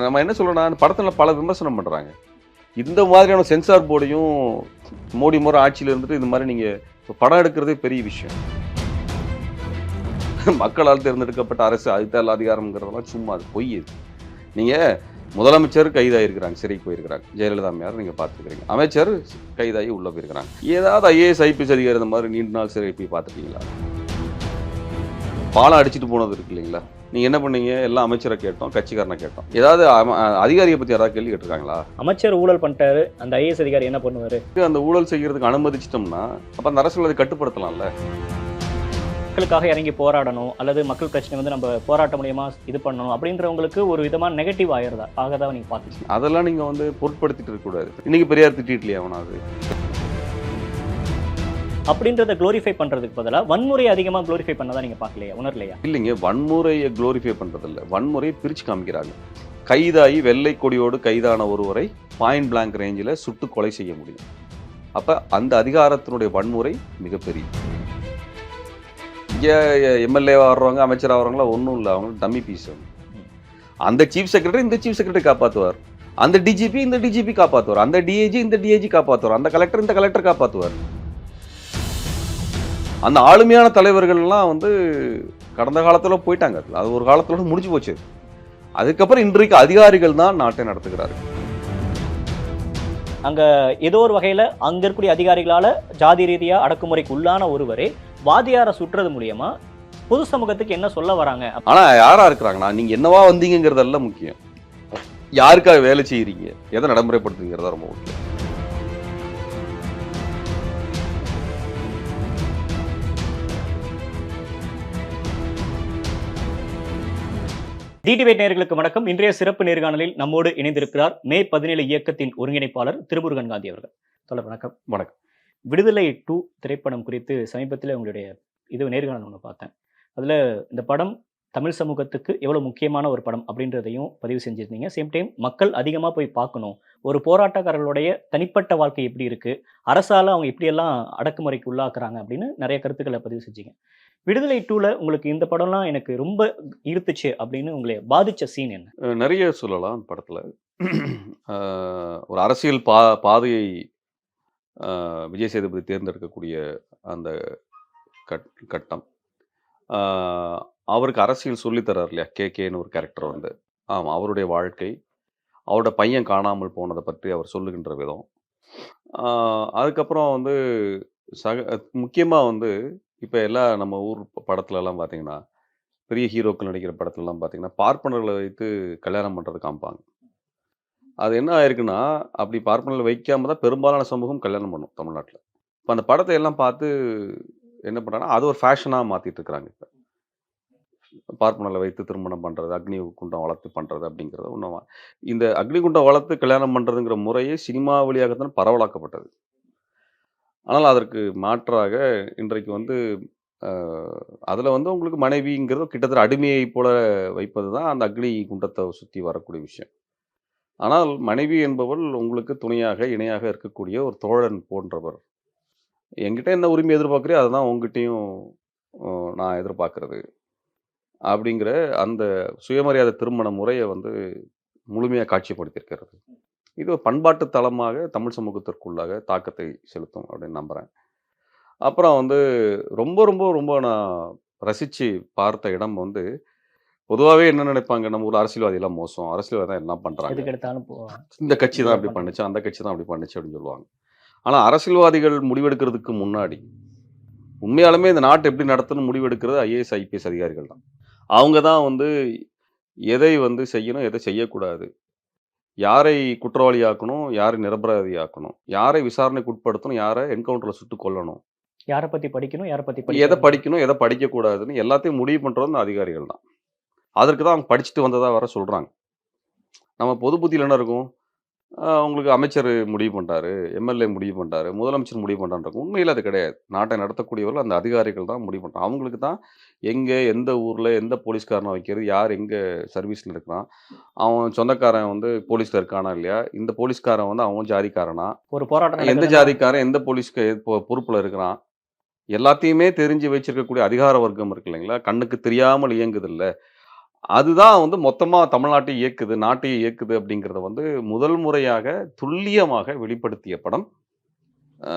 நம்ம என்ன சொல்லணும்னா படத்தில் பல விமர்சனம் பண்ணுறாங்க. இந்த மாதிரியான சென்சார் போர்டையும் மோடி முறை ஆட்சியில் இருந்துட்டு இந்த மாதிரி நீங்கள் படம் எடுக்கிறதே பெரிய விஷயம். மக்களால் தேர்ந்தெடுக்கப்பட்ட அரசு அதுதான் அதிகாரம்ங்கிறதெல்லாம் சும்மா அது பொய். நீங்கள் முதலமைச்சர் கைதாகிருக்கிறாங்க, சிறைக்கு போயிருக்கிறாங்க. ஜெயலலிதா அம்மையார் நீங்கள் பார்த்துருக்கிறீங்க. அமைச்சர் கைதாகி உள்ளே போயிருக்கிறாங்க. ஏதாவது ஐஏஎஸ் ஐபிஎஸ் அதிகாரி இந்த மாதிரி நீண்ட நாள் சிறை போய் பார்த்துட்டீங்களா? பாலம் அடிச்சுட்டு போனது இருக்கு இல்லைங்களா? நீங்கள் என்ன பண்ணீங்க? எல்லாம் அமைச்சரை கேட்டோம், கட்சிக்காரனை கேட்டோம். ஏதாவது அதிகாரியை பற்றி யாராவது கேள்வி கேட்டிருக்காங்களா? அமைச்சர் ஊழல் பண்ணிட்டாரு, அந்த ஐஏஎஸ் அதிகாரி என்ன பண்ணுவார்? அந்த ஊழல் செய்கிறதுக்கு அனுமதிச்சிட்டோம்னா அப்போ அந்த அரசியல் அதை கட்டுப்படுத்தலாம்ல. மக்களுக்காக இறங்கி போராடணும் அல்லது மக்கள் பிரச்சனை வந்து நம்ம போராட்ட மூலியமா இது பண்ணணும் அப்படின்றவங்களுக்கு ஒரு விதமான நெகட்டிவ் ஆகதான் நீங்க பார்த்துச்சு. அதெல்லாம் நீங்க வந்து பொருட்படுத்திட்டு இருக்கக்கூடாது. இன்னைக்கு பெரியார் திட்டிட்டு அவனாது அப்படின்றத குளோரிஃபை பண்றதுக்கு பதிலாக வன்முறையை அதிகமாக குளோரிஃபை பண்ணதான் நீங்க பார்க்கலையா, உணரலையா? இல்லைங்க, வன்முறையை குளோரிஃபை பண்றது இல்லை, வன்முறையை பிரிச்சு காமிக்கிறாங்க. கைதாகி வெள்ளை கொடியோடு கைதான ஒருவரை பாயிண்ட் பிளாங்க் ரேஞ்சில் சுட்டு கொலை செய்ய முடியும். அப்ப அந்த அதிகாரத்தினுடைய வன்முறை மிகப்பெரிய. இங்கே எம்எல்ஏ ஆடுறவங்க, அமைச்சர் ஆடுறவங்களா ஒன்றும் இல்லை, அவங்க டம்மி பீஸ். அந்த சீஃப் செக்ரட்டரி இந்த சீஃப் செக்ரட்டரி காப்பாற்றுவார், அந்த டிஜிபி இந்த டிஜிபி காப்பாற்றுவார், அந்த டிஏஜி இந்த டிஏஜி காப்பாற்றுவார், அந்த கலெக்டர் இந்த கலெக்டர் காப்பாற்றுவார். அந்த ஆளுமையான தலைவர்கள்லாம் வந்து கடந்த காலத்தில் போயிட்டாங்க. அது ஒரு காலத்தோட முடிஞ்சு போச்சு. அதுக்கப்புறம் இன்றைக்கு அதிகாரிகள் தான் நாட்டை நடத்துகிறார்கள். அங்க ஏதோ ஒரு வகையில அங்க இருக்கக்கூடிய அதிகாரிகளால ஜாதி ரீதியா அடக்குமுறைக்கு உள்ளான ஒருவரை வாதியார சுற்றுறது மூலியமா பொது சமூகத்துக்கு என்ன சொல்ல வராங்க? ஆனா யாரா இருக்கிறாங்கன்னா நீங்க என்னவா வந்தீங்கிறதெல்லாம் முக்கியம், யாருக்காக வேலை செய்யறீங்க, எதை நடைமுறைப்படுத்துங்கிறதா ரொம்ப முக்கியம். டிடிவேட் நேயர்களுக்கு வணக்கம். இன்றைய சிறப்பு நேர்காணலில் நம்மோடு இணைந்திருக்கிறார் மே 17 இயக்கத்தின் ஒருங்கிணைப்பாளர் திருமுருகன் காந்தி அவர்கள். தொடர் வணக்கம். வணக்கம். விடுதலை 2 திரைப்படம் குறித்து சமீபத்தில் உங்களுடைய நேர்காணல் ஒன்று பார்த்தேன். அதில் இந்த படம் தமிழ் சமூகத்துக்கு எவ்வளோ முக்கியமான ஒரு படம் அப்படின்றதையும் பதிவு செஞ்சுருந்தீங்க. சேம் டைம் மக்கள் அதிகமாக போய் பார்க்கணும், ஒரு போராட்டக்காரர்களுடைய தனிப்பட்ட வாழ்க்கை எப்படி இருக்குது, அரசால் அவங்க எப்படியெல்லாம் அடக்குமுறைக்கு உள்ளாக்குறாங்க அப்படின்னு நிறைய கருத்துக்களை பதிவு செஞ்சீங்க. விடுதலை 2ல உங்களுக்கு இந்த படம்லாம் எனக்கு ரொம்ப ஈர்த்துச்சு அப்படின்னு உங்களை பாதிச்ச சீன் என்ன? நிறைய சொல்லலாம் படத்தில். ஒரு அரசியல் பாதையை விஜய் சேதுபதி தேர்ந்தெடுக்கக்கூடிய அந்த கட்டம், அவருக்கு அரசியல் சொல்லித்தரார் இல்லையா, கேன்னு ஒரு கேரக்டர் வந்து. ஆமாம், அவருடைய வாழ்க்கை, அவரோட பையன் காணாமல் போனதை பற்றி அவர் சொல்லுகின்ற விதம். அதுக்கப்புறம் வந்து முக்கியமாக வந்து இப்போ எல்லாம் நம்ம ஊர் படத்துலலாம் பார்த்தீங்கன்னா, பெரிய ஹீரோக்கள் நடிக்கிற படத்துலலாம் பார்த்தீங்கன்னா பார்ப்பனர்களை வைத்து கல்யாணம் பண்ணுறது காமிப்பாங்க. அது என்ன ஆயிருக்குன்னா, அப்படி பார்ப்பனர்களை வைக்காம தான் பெரும்பாலான சமூகம் கல்யாணம் பண்ணும் தமிழ்நாட்டில். இப்போ அந்த படத்தை எல்லாம் பார்த்து என்ன பண்ணுறாங்கன்னா, அது ஒரு ஃபேஷனாக மாற்றிட்டு இருக்கிறாங்க. இப்போ பார்ப்பனர்களை வைத்து திருமணம் பண்ணுறது, அக்னி குண்டம் வளர்த்து பண்ணுறது அப்படிங்கிறது ஒன்றும். இந்த அக்னி குண்டம் வளர்த்து கல்யாணம் பண்ணுறதுங்கிற முறையே சினிமா வழியாகத்தான் பரவலாக்கப்பட்டது. ஆனால் அதற்கு மாற்றாக இன்றைக்கு வந்து அதில் வந்து உங்களுக்கு மனைவிங்கிறது கிட்டத்தட்ட அடிமையை போல வைப்பது தான் அந்த அக்னி குண்டத்தை சுற்றி வரக்கூடிய விஷயம். ஆனால் மனைவி என்பவள் உங்களுக்கு துணையாக இணையாக இருக்கக்கூடிய ஒரு தோழன் போன்றவர். என்கிட்ட என்ன உரிமை எதிர்பார்க்குறே அதுதான் உங்ககிட்டையும் நான் எதிர்பார்க்கறது அப்படிங்கிற அந்த சுயமரியாதை திருமண முறையை வந்து முழுமையாக காட்சிப்படுத்தியிருக்கிறது. இது ஒரு பண்பாட்டு தளமாக தமிழ் சமூகத்திற்குள்ளாக தாக்கத்தை செலுத்தும் அப்படின்னு நம்புகிறேன். அப்புறம் வந்து ரொம்ப ரொம்ப ரொம்ப நான் ரசித்து பார்த்த இடம் வந்து, பொதுவாகவே என்ன நினைப்பாங்க, நம்ம ஊர் அரசியல்வாதியெல்லாம் மோசம், அரசியல்வாதி தான் எல்லாம் பண்ணுறாங்க, இந்த கட்சி தான் அப்படி பண்ணுச்சு, அந்த கட்சி தான் அப்படி பண்ணுச்சு அப்படின்னு சொல்லுவாங்க. ஆனால் அரசியல்வாதிகள் முடிவெடுக்கிறதுக்கு முன்னாடி உண்மையாலுமே இந்த நாட்டை எப்படி நடத்தணும் முடிவெடுக்கிறது ஐஏஎஸ் ஐபிஎஸ் அதிகாரிகள் தான். அவங்க தான் வந்து எதை வந்து செய்யணும், எதை செய்யக்கூடாது, யாரை குற்றவாளியாக்கணும், யாரை நிரபராதியாக்கணும், யாரை விசாரணைக்கு உட்படுத்தணும், யாரை என்கவுண்டரில் சுட்டு கொல்லணும், யாரை பற்றி படிக்கணும், யாரை பற்றி எதை படிக்கணும், எதை படிக்கக்கூடாதுன்னு எல்லாத்தையும் முடிவு பண்ணுறது அந்த அதிகாரிகள் தான். அதற்கு தான் அவங்க படிச்சுட்டு வந்ததாக வர சொல்கிறாங்க. நம்ம பொது புத்தியில் என்ன இருக்கும், உங்களுக்கு அமைச்சர் முடிவு பண்ணுறாரு, எம்எல்ஏ முடிவு பண்ணுறாரு, முதலமைச்சர் முடிவு பண்ணுறாங்க. உண்மையில் அது கிடையாது. நாட்டை நடத்தக்கூடியவர்கள் அந்த அதிகாரிகள் தான் முடிவு பண்ணுறாங்க. அவங்களுக்கு தான் எங்கே எந்த ஊரில் எந்த போலீஸ்காரனை வைக்கிறது, யார் எங்கே சர்வீஸில் இருக்கிறான், அவன் சொந்தக்காரன் வந்து போலீஸில் இருக்கானா இல்லையா, இந்த போலீஸ்காரன் வந்து அவன் ஜாதிக்காரனா, ஒரு போராட்டம் எந்த ஜாதிக்காரன் எந்த போலீஸ்க்கு பொறுப்பில் இருக்கிறான், எல்லாத்தையுமே தெரிஞ்சு வச்சிருக்கக்கூடிய அதிகார வர்க்கம் இருக்கு இல்லைங்களா, கண்ணுக்கு தெரியாமல் இயங்குது இல்லை, அதுதான் வந்து மொத்தமா தமிழ்நாட்டை இயக்குது, நாட்டையே இயக்குது அப்படிங்கிறத வந்து முதல் முறையாக துல்லியமாக வெளிப்படுத்திய படம் அ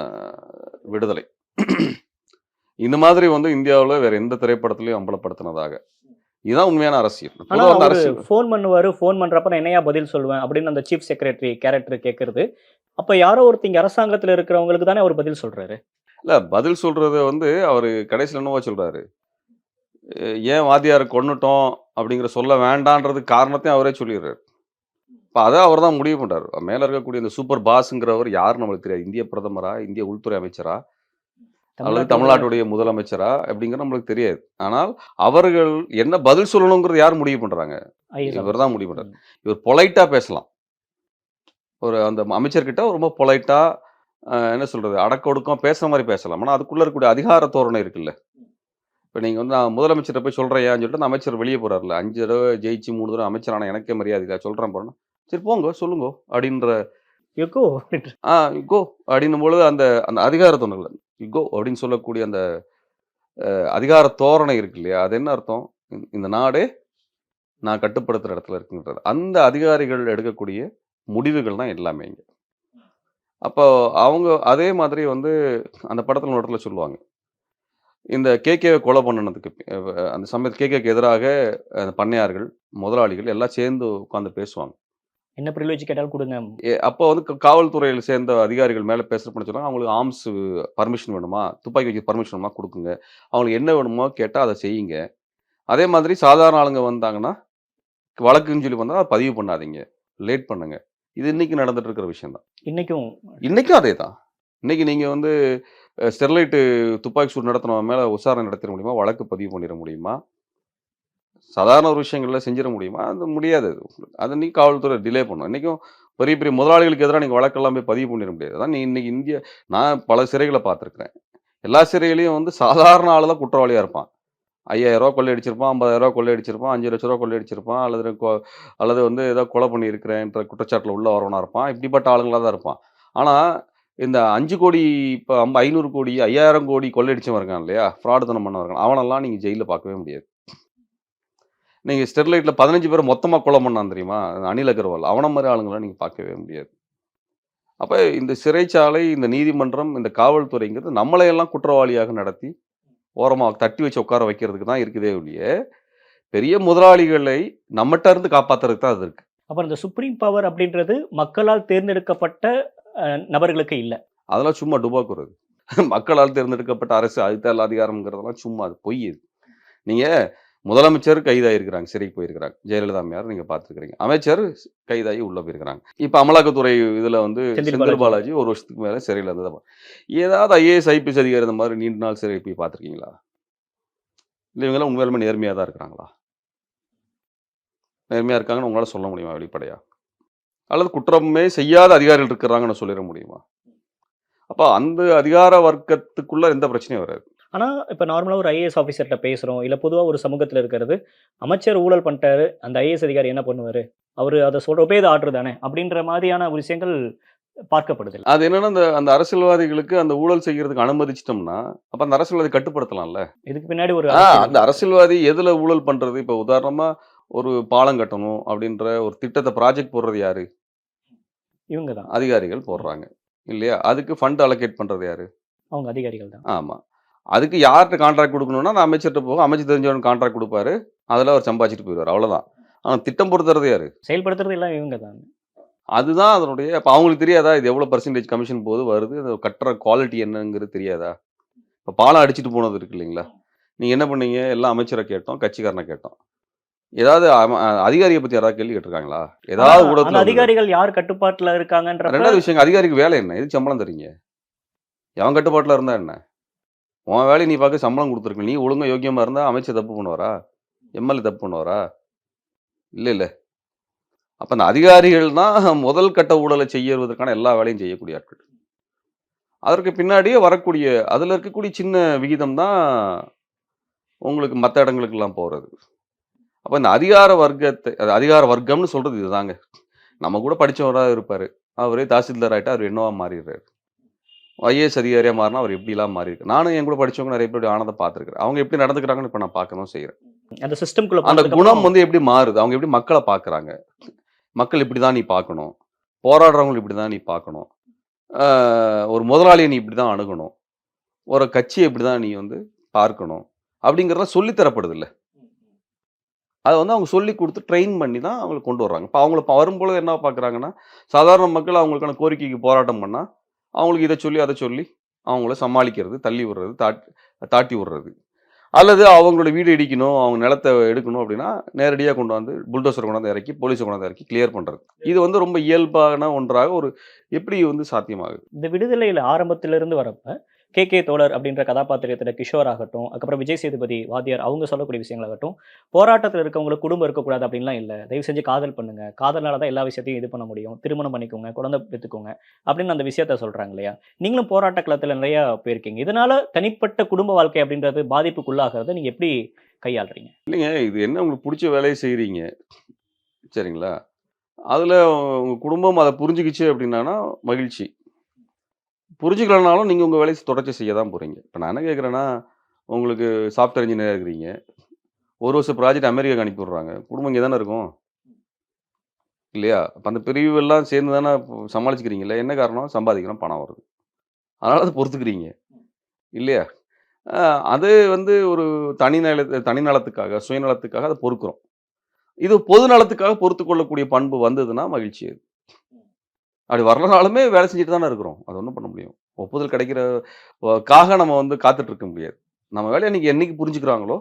விடுதலை. இந்த மாதிரி வந்து இந்தியாவுல வேற எந்த திரைப்படத்திலயும் அம்பலப்படுத்தினதாக. இதுதான் உண்மையான அரசியல். ஆனா, பொதுவா வந்து அவரு அரசியல் ஃபோன் பண்ணுவாரு. ஃபோன் பண்றப்ப நான் என்னய்யா பதில் சொல்லுவேன் அப்படின்னு அந்த சீஃப் செக்ரட்டரி கேரக்டர் கேட்கறது. அப்ப யாரோ ஒருத்தங்க அரசாங்கத்துல இருக்கிறவங்களுக்கு தானே அவரு பதில் சொல்றாரு. இல்ல பதில் சொல்றத வந்து அவரு கடைசில என்னவோ சொல்றாரு. ஏன் வாத்தியார கொன்னுட்டோம் அப்படிங்கிற சொல்ல வேண்டான்றதுக்கு காரணத்தையும் அவரே சொல்லிர்றாரு. இப்ப அத அவர் தான் முடிவு பண்றாரு. மேல இருக்கக்கூடிய இந்த சூப்பர் பாஸ்ங்கிறவர் யாருன்னு நம்மளுக்கு தெரியாது. இந்திய பிரதமரா? இந்திய உள்துறை அமைச்சரா? அல்லது தமிழ்நாட்டு தமிழ்நாட்டுடைய முதலமைச்சரா? எப்படிங்கிறது நம்மளுக்கு தெரியாது. ஆனால் அவர்கள் என்ன பதில் சொல்லணுங்கிறது யார் முடிவு பண்றாங்க? ஐஏஎஸ் இவர் ஆஃபீசர். தான் முடிவு பண்றாரு. ம். இவர் பொலைட்டா பேசலாம். ஒரு அந்த அமைச்சர்கிட்ட ரொம்ப பொலைட்டா என்ன சொல்றது? அடக்க ஒடுக்கமா பேசுற மாரி பேசலாம். ஆனா அதுக்குள்ள இருக்கக்கூடிய அதிகார தோரணை இருக்குல்ல. இப்ப நீங்க வந்து நான் முதலமைச்சர்ட்ட போய் சொல்றேன்யான்னு சொல்லிட்டு அந்த அமைச்சர் வெளிய போறார்ல. 5 தடவ ஜெயிச்சு 3 தடவ அமைச்சர் ஆனா எனக்கே மரியாதை இல்ல. சொல்றேன் பாருன்னா, சரி போங்க சொல்லுங்கோ அப்படின்ற யூ கோ அப்படின்ட்டு. ஆ கோ அப்படின்னும் பொழுது அந்த அந்த அதிகார தோணல. கோ அப்படின்னு சொல்லக்கூடிய அந்த அதிகார தோரணை இருக்கு இல்லையா? அது என்ன அர்த்தம்? இந்த நாடே நான் கட்டுப்படுத்துற இடத்துல இருக்குன்றது. அந்த அதிகாரிகள் எடுக்கக்கூடிய முடிவுகள் தான் எல்லாமே இங்க. அப்போ அவங்க அதே மாதிரி வந்து அந்த படத்துல ஒரு இடத்துல சொல்லுவாங்க. இந்த கேகேவ கொலை பண்ணுனதுக்கு அந்த சமயத்துல கேகேக்கு எதிராக பண்ணையார்கள், முதலாளிகள் எல்லாம் சேர்ந்து உட்கார்ந்து பேசுவாங்க. என்ன பிரிவிலேஜ் கேட்டாலும் குடுங்க. அப்போ வந்து காவல்துறையில சேர்ந்த அதிகாரிகள் மேல பேசுறப்ப என்ன சொல்றாங்க, அவங்களுக்கு ஆர்ம்ஸ் பர்மிஷன் வேணுமா? துப்பாக்கி வைக்க பர்மிஷன் வேணுமா? குடுக்குங்க. அவங்களுக்கு என்ன வேணுமோ கேட்டா அத செய்யுங்க. அதே மாதிரி சாதாரண ஆளுங்க வந்தாங்கன்னா, வழக்குன்னு சொல்லி வந்தா அத பதிவு பண்ணாதீங்க. லேட் பண்ணுங்க. இது இன்னைக்கு நடந்துட்டு இருக்கிற விஷயம் தான். இன்னைக்கும் இன்னைக்கும் அதேதான். இன்னைக்கு நீங்க வந்து ஸ்டெர்லைட் துப்பாக்கி சூடு நடத்தினவன் மேல விசாரணை நடத்திற முடியுமா? வழக்கு பதிவு பண்ணிற முடியுமா? சாதாரண ஒரு விஷயங்கள்ல செஞ்சிட முடியுமா? அது முடியாது அது. அத இன்னைக்கு காவல்துறை டிலே பண்ணும். இன்னைக்கும் பெரிய, பெரிய முதலாளிகளுக்கு எதிரா நீங்க வழக்கெல்லாம் போய் பதிவு பண்ணிற முடியாது. அதான் நீ இன்னைக்கு நான் பல சிறைகள பார்த்துருக்கிறேன். எல்லா சிறையிலயும் வந்து சாதாரண ஆளு தான் குற்றவாளியா இருப்பான். ரூ. 5000 கொள்ளையடிச்சிருப்பான், ரூ. 50,000 கொள்ளையடிச்சிருப்பான், ரூ. 5,00,000 கொள்ளையடிச்சிருப்பான், அல்லது வந்து ஏதோ கொலை பண்ணியிருக்கிறேன்ற குற்றச்சாட்டுல உள்ள வரவனா இருப்பான். இப்படிப்பட்ட ஆளுங்களா தான் இருப்பான். ஆனா, இந்த 5,00,00,000 இப்ப 500,00,00,000, 5,000,00,00,000 கொள்ளையடிச்சவன் இருக்கான் இல்லையா? ஃப்ராடுத்தனம் பண்ணவன் இருக்கான். அவனெல்லாம் நீங்க ஜெயில்ல பார்க்கவே முடியாது. நீங்க ஸ்டெர்லைட்ல 15 பேர மொத்தமா கொலை பண்ணான் தெரியுமா? அனில் அகர்வால். அவன மாரி ஆளுங்கள நீங்க பார்க்கவே முடியாது. அப்ப இந்த சிறைச்சாலை, இந்த நீதிமன்றம், இந்த காவல்துறைங்கிறது நம்மளையெல்லாம் குற்றவாளியாக நடத்தி, ஓரமா தட்டி வச்சு உட்கார வைக்கிறதுக்கு தான் இருக்குதே ஒழிய, பெரிய முதலாளிகளை நம்மட்ட இருந்து காப்பாத்துறதுக்கு தான் அது இருக்கு. அப்புறம் இந்த சுப்ரீம் பவர் அப்படின்றது மக்களால் தேர்ந்தெடுக்கப்பட்ட நபர்களுக்கு இல்ல. அதெல்லாம் சும்மா டுபாக்கூர் அது. மக்களால் தேர்ந்தெடுக்கப்பட்ட அரசு அதுக்கு அதிகாரம்ங்கிறதெல்லாம் சும்மா அது பொய் அது. நீங்க முதலமைச்சர் கைதாகியிருக்கிறாங்க. சிறைக்கு போயிருக்கிறாங்க. ஜெயலலிதா அம்மையார் நீங்க பார்த்துருக்கிறீங்க. அமைச்சர் கைதாகி உள்ள போயிருக்கிறாங்க. இப்ப அமலாக்கத்துறை இதுல வந்து செந்தில் செந்தில் பாலாஜி. பாலாஜி 1 வருஷத்துக்கு மேல சிறையில இருந்தது. ஏதாவது ஐஏஎஸ், ஐபிஎஸ் அதிகாரி இந்த மாரி நீண்ட நாள் சிறை போய் பார்த்துருக்கீங்களா? இல்ல இவங்கலாம் உண்மையாலுமே நேர்மையா தான் இருக்கிறாங்களா? நேர்மையா இருக்காங்கன்னு உங்களால சொல்ல முடியுமா வெளிப்படையா? அல்லது குற்றமே செய்யாத அதிகாரிகள் இருக்கிறாங்கன்னு சொல்லிற முடியுமா? அப்ப அந்த அதிகார வர்க்கத்துக்குள்ள எந்த பிரச்சனையும் வராது. ஆனா, இப்ப நார்மலா ஒரு ஐஏஎஸ் ஆஃபீசர்ட்ட பேசுறோம். இல்ல பொதுவா ஒரு சமூகத்துல இருக்கிறது, அமைச்சர் ஊழல் பண்ணிட்டாரு. அந்த ஐஏஎஸ் அதிகாரி என்ன பண்ணுவாரு? அவரு அத சொல்ற ஒபே த ஆர்டர் தானே! அப்படின்ற மாதிரியான விஷயங்கள் பார்க்கப்படுதுல்ல. அது என்னன்னா, அந்த அந்த அரசியல்வாதிகளுக்கு அந்த ஊழல் செய்யறதுக்கு அனுமதிச்சுட்டோம்னா, அப்ப அந்த அரசியல்வாதி கட்டுப்படுத்தலாம்ல. இதுக்கு பின்னாடி ஒரு அரசியல் அந்த இருக்கு. அரசியல்வாதி எதுல ஊழல் பண்றது? இப்ப உதாரணமா ஒரு பாலம் கட்டணும் அப்படின்ற ஒரு திட்டத்த ப்ராஜெக்ட் போடுறது யாரு? இவங்க தான். அதிகாரிகள் போடுறாங்க. இல்லையா? அதுக்கு ஃபண்ட் அலோகேட் பண்றது யாரு? அவங்க அதிகாரிகள் தான். ஆமா. அதுக்கு யார்ட்ட கான்ட்ராக்ட் குடுக்கணும்னா, அந்த அமைச்சர்ட்ட போகும். அமைச்சர் தெரிஞ்சவனுக்கு கான்ட்ராக்ட் குடுப்பாரு. அதுல அவர் சம்பாதிச்சுட்டு போயிருவாரு. அவ்வளோதான். ஆனா திட்டம் பொறுத்துறது யாரு? செயல்படுத்துறது எல்லாம் இவங்க தான். அதுதான் அதனுடைய அப்ப அவங்களுக்கு தெரியாதா? இது எவ்வளோ பெர்சன்டேஜ் கமிஷன் போகுது, வருது. அது கட்டுற குவாலிட்டி என்னங்கிறது தெரியாதா? இப்ப பாலம் அடிச்சுட்டு போனது இருக்கு இல்லைங்களா? நீங்க என்ன பண்ணீங்க? எல்லாம் அமைச்சர கேட்டோம், கட்சிக்காரன கேட்டோம். ஏதாவது அதிகாரிய பத்தி யாராவது கேள்வி கேட்டுருக்காங்களா? ஆனா, ஏதாவது அந்த ஊடகத்துல வந்ததா? அதிகாரிகள் யார் கட்டுப்பாட்டுல இருக்காங்கன்றப்ப 2வது விஷயங்க அதிகாரிக்கு வேலை என்ன? எதுக்கு சம்பளம் தர்றீங்க? எவன் கட்டுப்பாட்டுல இருந்தா என்ன? உன் வேலைய நீ பாக்க சம்பளம் குடுத்துருக்க. நீ ஒழுங்கா யோக்கியமா இருந்தா அமைச்சர் தப்பு பண்ணுவாரா? எம்எல்ஏ தப்பு பண்ணுவாரா? இல்ல. அப்ப அந்த அதிகாரிகள் தான் முதல் கட்ட ஊழல செய்யறதற்கான எல்லா வேலையும் செய்யக்கூடிய ஆட்கள். அதற்கு பின்னாடியே வரக்கூடிய அதுல இருக்கக்கூடிய சின்ன விகிதம் தான் உங்களுக்கு மத்த இடங்களுக்கெல்லாம் போறது. அப்ப இந்த அதிகார வர்க்கத்தை அது அதிகார வர்க்கம்னு சொல்றது இதுதாங்க. நம்ம கூட படிச்சவரா இருப்பாரு. அவரே தாசில்தார் ஆயிட்டா அவரு என்னவா மாறிடுறாரு. ஐஏஎஸ் அதிகாரியா மாறுனா அவர் எப்படிலாம் மாறியிருக்கு. நானும் என் கூட படிச்சவங்க நெறைய பேர் ஆனத பார்த்துருக்கிறேன். அவங்க எப்படி நடந்துக்கிறாங்கன்னு இப்ப நான் பார்க்க தான் செய்றேன். அந்த சிஸ்டம்குள்ள அந்த போனதுக்கு குணம் அப்புறம் வந்து எப்படி மாறுது? அவங்க எப்படி மக்கள பார்க்குறாங்க? மக்கள் இப்படிதான் நீ பார்க்கணும். போராடுறவங்கள இப்படிதான் நீ பார்க்கணும். ஆ ஒரு முதலாளிய நீ இப்படிதான் அணுகணும். ஒரு கட்சிய இப்படிதான் நீ வந்து பார்க்கணும். அப்படிங்கிறதெல்லாம் சொல்லி தரப்படுதுல்ல. அத வந்து அவங்க சொல்லிக் குடுத்து ட்ரெயின் பண்ணி தான் அவங்களுக்கு கொண்டு வர்றாங்க. இப்ப அவங்கள வரும்பொழுது என்ன பார்க்குறாங்கன்னா, சாதாரண மக்கள் அவங்களுக்கான கோரிக்கைக்கு போராட்டம் பண்ணா, அவங்களுக்கு இத சொல்லி, அத சொல்லி அவங்கள சமாளிக்கிறது, தள்ளி விடுறது, தாட்டி விடுறது. அல்லது அவங்களோட வீடு இடிக்கணும், அவங்க நிலத்த எடுக்கணும் அப்படின்னா, நேரடியா கொண்டு வந்து புல்டோசர் கொண்டாந்து இறக்கி, போலீஸ கொண்டாந்து இறக்கி கிளியர் பண்றது. இது வந்து ரொம்ப இயல்பான ஒன்றாக எப்படி வந்து சாத்தியமாகுது? இந்த விடுதலையில ஆரம்பத்திலிருந்து வரப்ப, கே. தோழர் அப்படின்ற கதாபாத்திரத்தில கிஷோர் ஆகட்டும், அதுக்கப்புறம் விஜய் சேதுபதி வாத்தியார் அவங்க சொல்லக்கூடிய விஷயங்களாகட்டும், போராட்டத்தில இருக்கவங்களுக்கு குடும்பம் இருக்கக்கூடாது அப்படின்லாம் இல்ல. தயவு செஞ்சு காதல் பண்ணுங்க. காதல்னால தான் எல்லா விஷயத்தையும் இது பண்ண முடியும். திருமணம் பண்ணிக்கோங்க, குழந்தை பெத்துக்கோங்க அப்படின்னு அந்த விஷயத்த சொல்றாங்க இல்லையா? நீங்களும் போராட்ட களத்தில நிறையா போயிருக்கீங்க. இதனால தனிப்பட்ட குடும்ப வாழ்க்கை அப்படின்றது பாதிப்புக்குள்ளாகிறத நீங்க எப்படி கையாளுறீங்க? இல்லைங்க, இது என்ன உங்களுக்கு புடிச்ச வேலைய செய்றீங்க. சரிங்களா? அதுல உங்க குடும்பம் அத புரிஞ்சுக்கிச்சு அப்படின்னானா மகிழ்ச்சி. புரிஞ்சுக்கலனாலும் நீங்க உங்க வேலைய தொடர்ச்சி செய்ய தான் போறீங்க. இப்ப நான் என்ன கேட்கிறேன்னா, உங்களுக்கு சாஃப்ட்வேர் இன்ஜினியரா இருக்கிறீங்க. 1 வருஷம் ப்ராஜெக்ட் அமெரிக்காக்கு அனுப்பி விடுறாங்க. குடும்பம் இங்க தானே இருக்கும். இல்லையா? அப்ப அந்த பிரிவுகள்லாம் சேர்ந்து தானே சமாளிச்சுக்கிறீங்கல்ல. என்ன காரணம்? சம்பாதிக்கிறோம், பணம் வருது. அதனால அத பொறுத்துக்கிறீங்க. இல்லையா? அ அது வந்து ஒரு தனிநலத்துக்காக, சுயநலத்துக்காக அத பொறுக்கிறோம். இது பொது நலத்துக்காக பொறுத்துக் கொள்ளக்கூடிய பண்பு வந்ததுன்னா மகிழ்ச்சி அது. அப்படி வரலனாலுமே வேலை செஞ்சுட்டு தானே இருக்கிறோம். அது ஒண்ணும் பண்ண முடியும். ஒப்புதல் கிடைக்கிற காக நம்ம வந்து காத்துட்டு இருக்க முடியாது. நம்ம வேலைய அன்னைக்கு என்னைக்கு புரிஞ்சுக்கிறாங்களோ,